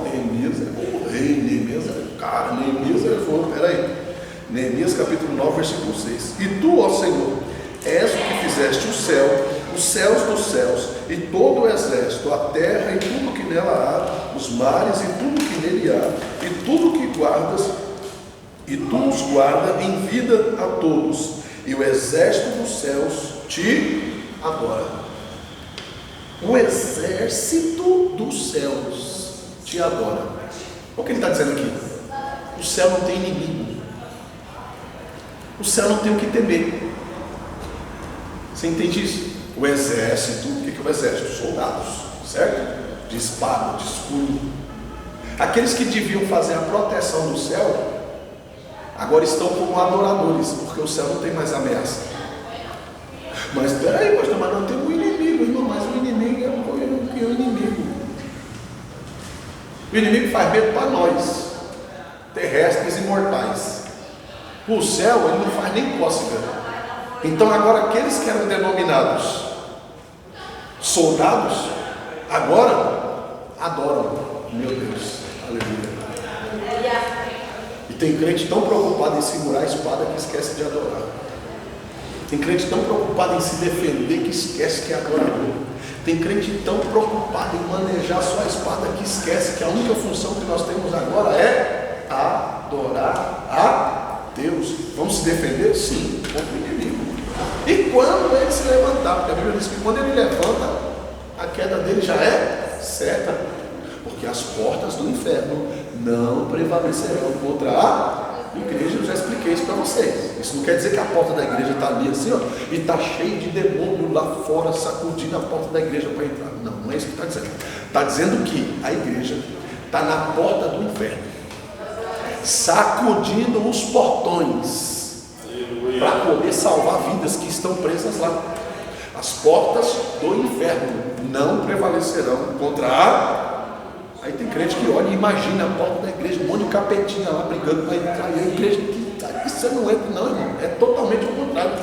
Neemias é o rei, Neemias é o cara, Neemias é fogo. Peraí. Neemias capítulo 9, versículo 6. E tu, ó Senhor, és o que fizeste o céu, os céus dos céus, e todo o exército, a terra e tudo que nela há, os mares e tudo que nele há, e tudo que guardas, e tu os guarda em vida a todos, e o exército dos céus te adora. O exército dos céus te adora. O que ele está dizendo aqui? O céu não tem inimigo. O céu não tem o que temer. Você entende isso? O exército, o que é o exército? Soldados, certo? De espada, de escudo. Aqueles que deviam fazer a proteção do céu, agora estão como adoradores, porque o céu não tem mais ameaça. Mas peraí, pastor, mas não tem um inimigo, irmão, mas o inimigo é o inimigo. O inimigo faz medo para nós, terrestres e mortais. O céu, ele não faz nem cócega. Então agora aqueles que eram denominados soldados, agora adoram. Meu Deus, aleluia. E tem crente tão preocupado em segurar a espada que esquece de adorar. Tem crente tão preocupado em se defender que esquece que é adorador. Tem crente tão preocupado em manejar sua espada que esquece que a única função que nós temos agora é adorar a Deus. Vamos se defender? Sim, contra o inimigo. E quando ele se levantar, porque a Bíblia diz que quando ele levanta, a queda dele já é certa, porque as portas do inferno não prevalecerão contra a igreja. Eu já expliquei isso para vocês. Isso não quer dizer que a porta da igreja está ali assim, ó, e está cheio de demônio lá fora sacudindo a porta da igreja para entrar. Não, não é isso que está dizendo. Está dizendo que a igreja está na porta do inferno, sacudindo os portões para poder salvar vidas que estão presas lá. As portas do inferno não prevalecerão contra a... Aí tem crente que olha e imagina a porta da igreja, um monte de capetinha lá brigando para entrar, e a igreja que isso não entra, não, irmão, é totalmente o contrário.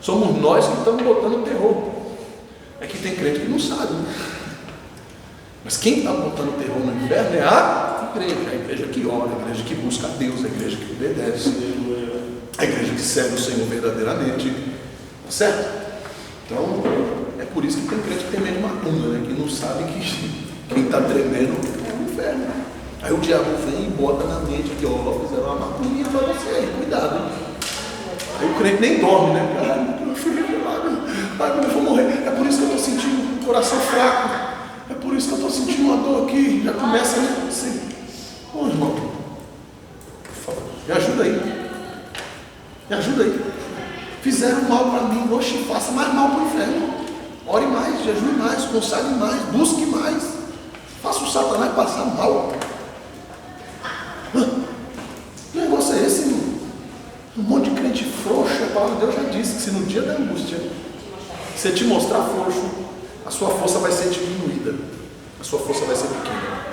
Somos nós que estamos botando terror. É que tem crente que não sabe, né? Mas quem está botando terror no inferno é a igreja que ora, a igreja que busca a Deus, a igreja que obedece, a igreja que serve o Senhor verdadeiramente, tá certo? Então, é por isso que tem crente que tem medo de macumba, né? Que não sabe que quem está tremendo é o inferno. Aí o diabo vem e bota na mente que, ó, fizeram uma macumbinha para você aí, cuidado, hein? Aí o crente nem dorme, né? Ai, eu vou morrer. É por isso que eu estou sentindo o coração fraco. É por isso que eu estou sentindo uma dor aqui. Já começa, né? Assim. Ô, irmão, por favor, me ajuda aí. Me ajuda aí. Fizeram mal para mim. Oxe, faça mais mal para o inferno. Ore mais, jejue mais, consagre mais, busque mais. Faça o Satanás passar mal. Que negócio é esse, irmão? Um monte de crente frouxo. A palavra de Deus já disse que se no dia da angústia você te mostrar frouxo, a sua força vai ser diminuída, a sua força vai ser pequena.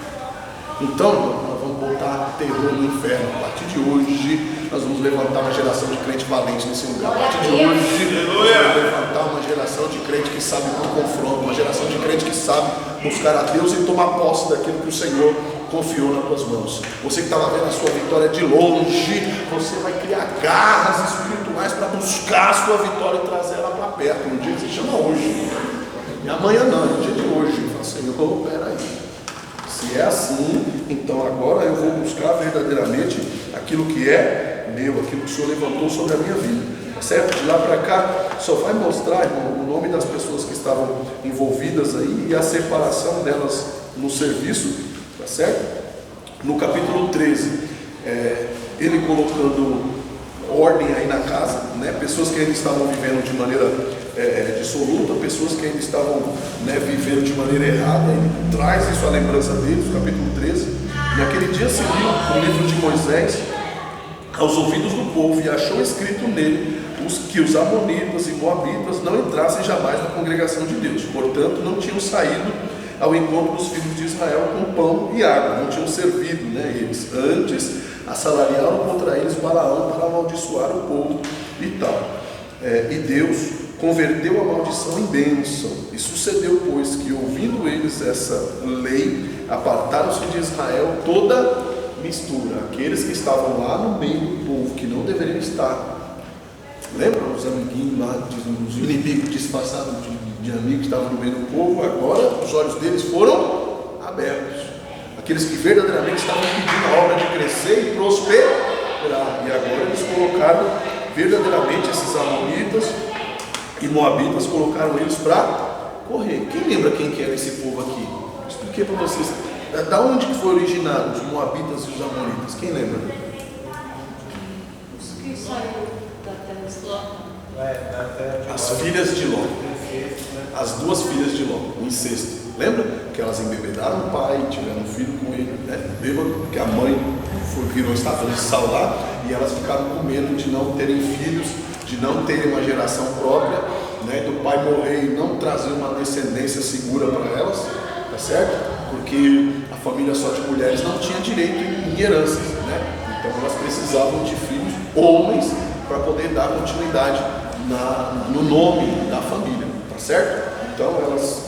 Então, nós vamos botar terror no inferno. A partir de hoje, nós vamos levantar uma geração de crente valente nesse lugar. A partir de hoje, nós vamos levantar uma geração de crente que sabe do confronto, uma geração de crente que sabe buscar a Deus e tomar posse daquilo que o Senhor confiou nas tuas mãos. Você que estava vendo a sua vitória de longe, você vai criar garras espirituais para buscar a sua vitória e trazer ela para perto. No dia que se chama hoje. E amanhã não, no dia de hoje. Fala, Senhor, peraí. Se é assim, então agora eu vou buscar verdadeiramente aquilo que é meu, aquilo que o Senhor levantou sobre a minha vida. Tá certo? De lá para cá, só vai mostrar, irmão, o nome das pessoas que estavam envolvidas aí e a separação delas no serviço. Tá certo? No capítulo 13, ele colocando ordem aí na casa, né? Pessoas que ainda estavam vivendo de maneira dissoluta, pessoas que ainda estavam, né, vivendo de maneira errada. Ele traz isso à lembrança deles, no capítulo 13. E aquele dia se viu o livro de Moisés aos ouvidos do povo e achou escrito nele que os amonitas e moabitas não entrassem jamais na congregação de Deus. Portanto, não tinham saído ao encontro dos filhos de Israel com pão e água, não tinham servido, né, eles. Antes, assalariaram contra eles Balaão para amaldiçoar o povo e tal. E Deus converteu a maldição em bênção. E sucedeu, pois, que ouvindo eles essa lei, apartaram-se de Israel toda mistura. Aqueles que estavam lá no meio do povo, que não deveriam estar. Lembram os amiguinhos lá, os inimigos disfarçados de amigos que estavam no meio do povo? Agora os olhos deles foram abertos. Aqueles que verdadeiramente estavam pedindo a obra de crescer e prosperar. E agora eles colocaram verdadeiramente esses amonitas e moabitas, colocaram eles para correr. Quem lembra quem que era esse povo aqui? Eu expliquei para vocês. Da onde que foi originado os moabitas e os amonitas? Quem lembra? Os que saíram da terra de Ló. As filhas de Ló. As duas filhas de Ló, o incesto. Lembra? Que elas embebedaram o pai, tiveram um filho com ele, né? Bêbado, porque a mãe virou estátua de sal lá, e elas ficaram com medo de não terem filhos, de não terem uma geração própria, né? Do pai morrer e não trazer uma descendência segura para elas, tá certo? Porque a família só de mulheres não tinha direito em heranças, né? Então elas precisavam de filhos homens para poder dar continuidade no nome da família, tá certo? Então elas,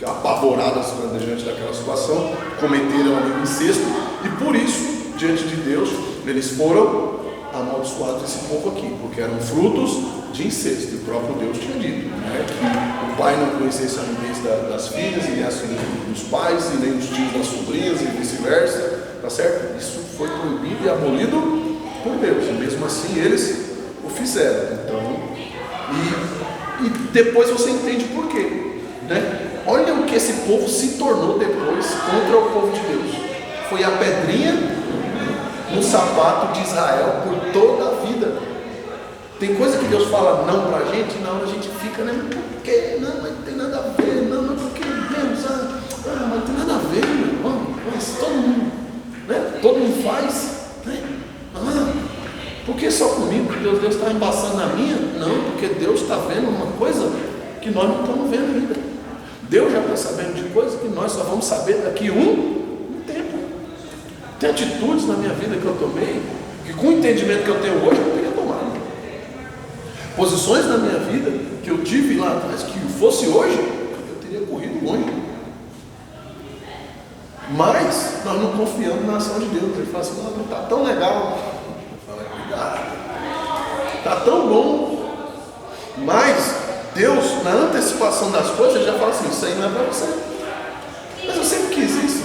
apavoradas diante daquela situação, cometeram ali o incesto, e por isso, diante de Deus, eles foram amaldiçoados, esse povo aqui, porque eram frutos de incesto. E o próprio Deus tinha dito, né, que o pai não conhecesse a nudez das filhas, e nem a dos pais, e nem os tios das sobrinhas, e vice-versa, tá certo? Isso foi proibido e abolido por Deus, e mesmo assim eles o fizeram. Então, e depois você entende por quê, né? Olha o que esse povo se tornou depois contra o povo de Deus. Foi a pedrinha no sapato de Israel por toda a vida. Tem coisa que Deus fala não pra gente, não, a gente fica, né? Por quê? Não, mas não tem nada a ver, não, mas por que Deus? Mas não tem nada a ver, meu irmão. Mas todo mundo, né? Todo mundo faz, né? Por que só comigo? Porque Deus está embaçando na minha? Não, porque Deus está vendo uma coisa que nós não estamos vendo ainda. Deus já está sabendo de coisas que nós só vamos saber daqui um tempo. Tem atitudes na minha vida que eu tomei, que com o entendimento que eu tenho hoje, eu não teria tomado. Posições na minha vida que eu tive lá atrás, que fosse hoje, eu teria corrido longe. Mas nós não confiamos na ação de Deus. Ele fala assim, não está tão legal. Fala, cuidado. Está tão bom. Mas Deus, na antecipação das coisas, ele já fala assim, isso aí não é para você. Mas eu sempre quis isso.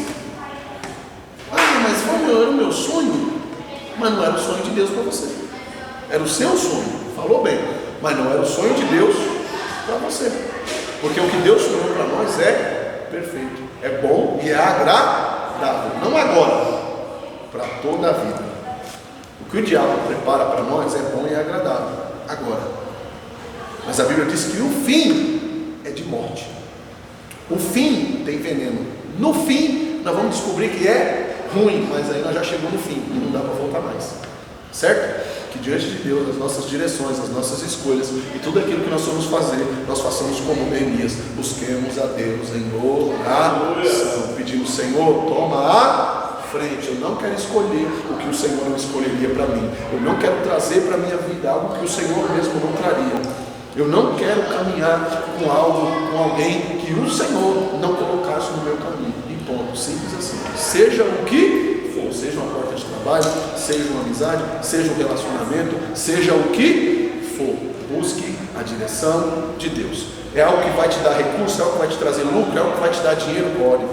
Ah, mas era o meu sonho. Mas não era o sonho de Deus para você. Era o seu sonho. Falou bem. Mas não era o sonho de Deus para você. Porque o que Deus sonhou para nós é perfeito. É bom e é agradável. Não agora. Para toda a vida. O que o diabo prepara para nós é bom e é agradável. Agora. Mas a Bíblia diz que o fim é de morte. O fim tem veneno. No fim, nós vamos descobrir que é ruim, mas aí nós já chegamos no fim e não dá para voltar mais. Certo? Que diante de Deus, as nossas direções, as nossas escolhas e tudo aquilo que nós vamos fazer, nós façamos como Neemias. Busquemos a Deus em oração, pedindo, Senhor, toma a frente. Eu não quero escolher o que o Senhor não escolheria para mim. Eu não quero trazer para a minha vida algo que o Senhor mesmo não traria. Eu não quero caminhar com algo, com alguém que o Senhor não colocasse no meu caminho. E ponto, simples assim. Seja o que for, seja uma porta de trabalho, seja uma amizade, seja um relacionamento, seja o que for, busque a direção de Deus. É algo que vai te dar recurso, é algo que vai te trazer lucro, é algo que vai te dar dinheiro, pode.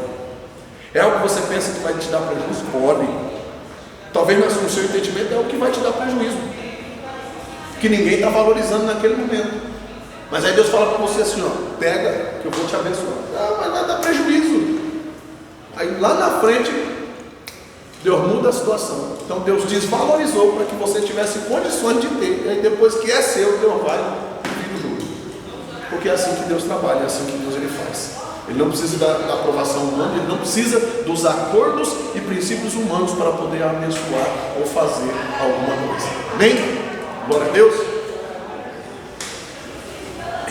É algo que você pensa que vai te dar prejuízo, pode. Talvez no seu entendimento é algo que vai te dar prejuízo, que ninguém está valorizando naquele momento. Mas aí Deus fala para você assim, ó, pega que eu vou te abençoar. Ah, mas vai dar prejuízo. Aí lá na frente, Deus muda a situação. Então Deus desvalorizou para que você tivesse condições de ter. E aí depois que é seu, Deus vai vir o jogo. Porque é assim que Deus trabalha, é assim que Deus ele faz. Ele não precisa da aprovação humana, ele não precisa dos acordos e princípios humanos para poder abençoar ou fazer alguma coisa. Amém? Glória a Deus.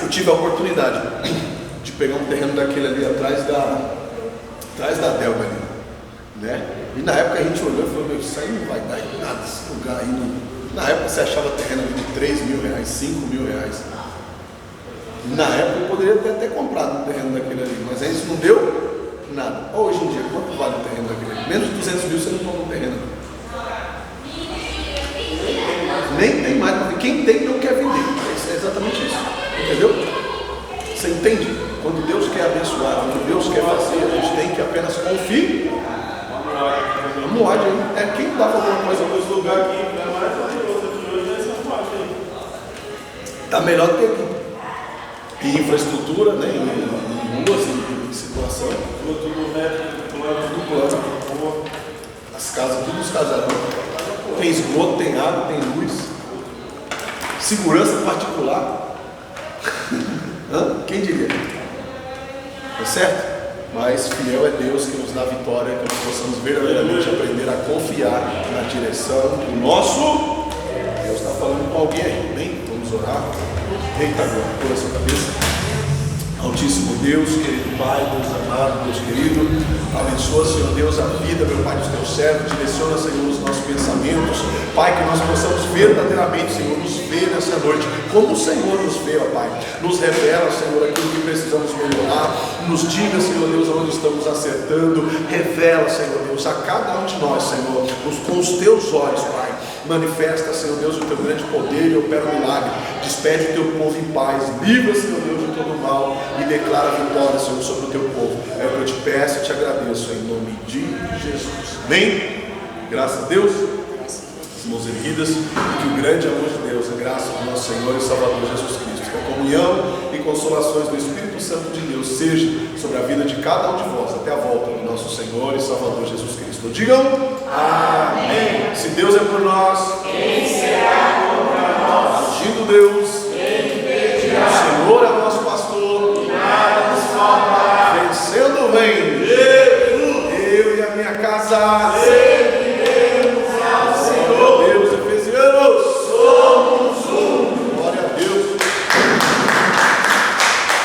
Eu tive a oportunidade de pegar um terreno daquele ali atrás da Delga ali, né? E na época a gente olhou e falou, meu, isso aí não vai dar em nada, esse lugar aí não... Na época você achava terreno ali de 3 mil reais, 5 mil reais. Na época eu poderia ter comprado um terreno daquele ali, mas aí isso não deu nada. Hoje em dia, quanto vale o terreno daquele ali? Menos de 200 mil você não compra um terreno. Nem tem mais, porque quem tem não quer vender. É exatamente isso. Entendeu? Você entende? Quando Deus quer abençoar, quando Deus quer fazer, a gente tem que apenas confiar. Moade aí. É quem dá para alguma coisa Esse lugar aqui é mais valioso aqui hoje, é essa Moade aí. está melhor do que aqui. Em infraestrutura, né? Em ruas, em situação. Tudo reto, Tudo plano. As casas, tudo os casarões. Tem esgoto, tem água, tem luz. Segurança particular. Quem diria? Tá certo? Mas fiel é Deus que nos dá vitória, que nós possamos verdadeiramente aprender a confiar na direção do nosso Deus. Está falando com alguém aí, amém? Vamos orar. Eita, agora, por a sua cabeça. Altíssimo Deus, querido Pai, Deus amado, Deus querido, abençoa, Senhor Deus, a vida, meu Pai, dos teus servos, direciona, Senhor, os nossos pensamentos, Pai, que nós possamos verdadeiramente, Senhor, nos ver nessa noite, como o Senhor nos vê, ó Pai, nos revela, Senhor, aquilo que precisamos melhorar, nos diga, Senhor Deus, onde estamos acertando, revela, Senhor Deus, a cada um de nós, Senhor, com os teus olhos, Pai, manifesta, Senhor Deus, o teu grande poder e opera um milagre, despede o teu povo em paz, livra, Senhor Deus, de todo mal e declara a vitória, Senhor, sobre o teu povo. É o que eu te peço e te agradeço em nome de Jesus. Amém? Graças a Deus. As mãos erguidas, que o grande amor de Deus, a graça do nosso Senhor e Salvador Jesus Cristo, que a comunhão e consolações do Espírito Santo de Deus seja sobre a vida de cada um de vós até a volta do nosso Senhor e Salvador Jesus Cristo. Digam amém. Se Deus é por nós, quem será contra nós? Agindo Deus,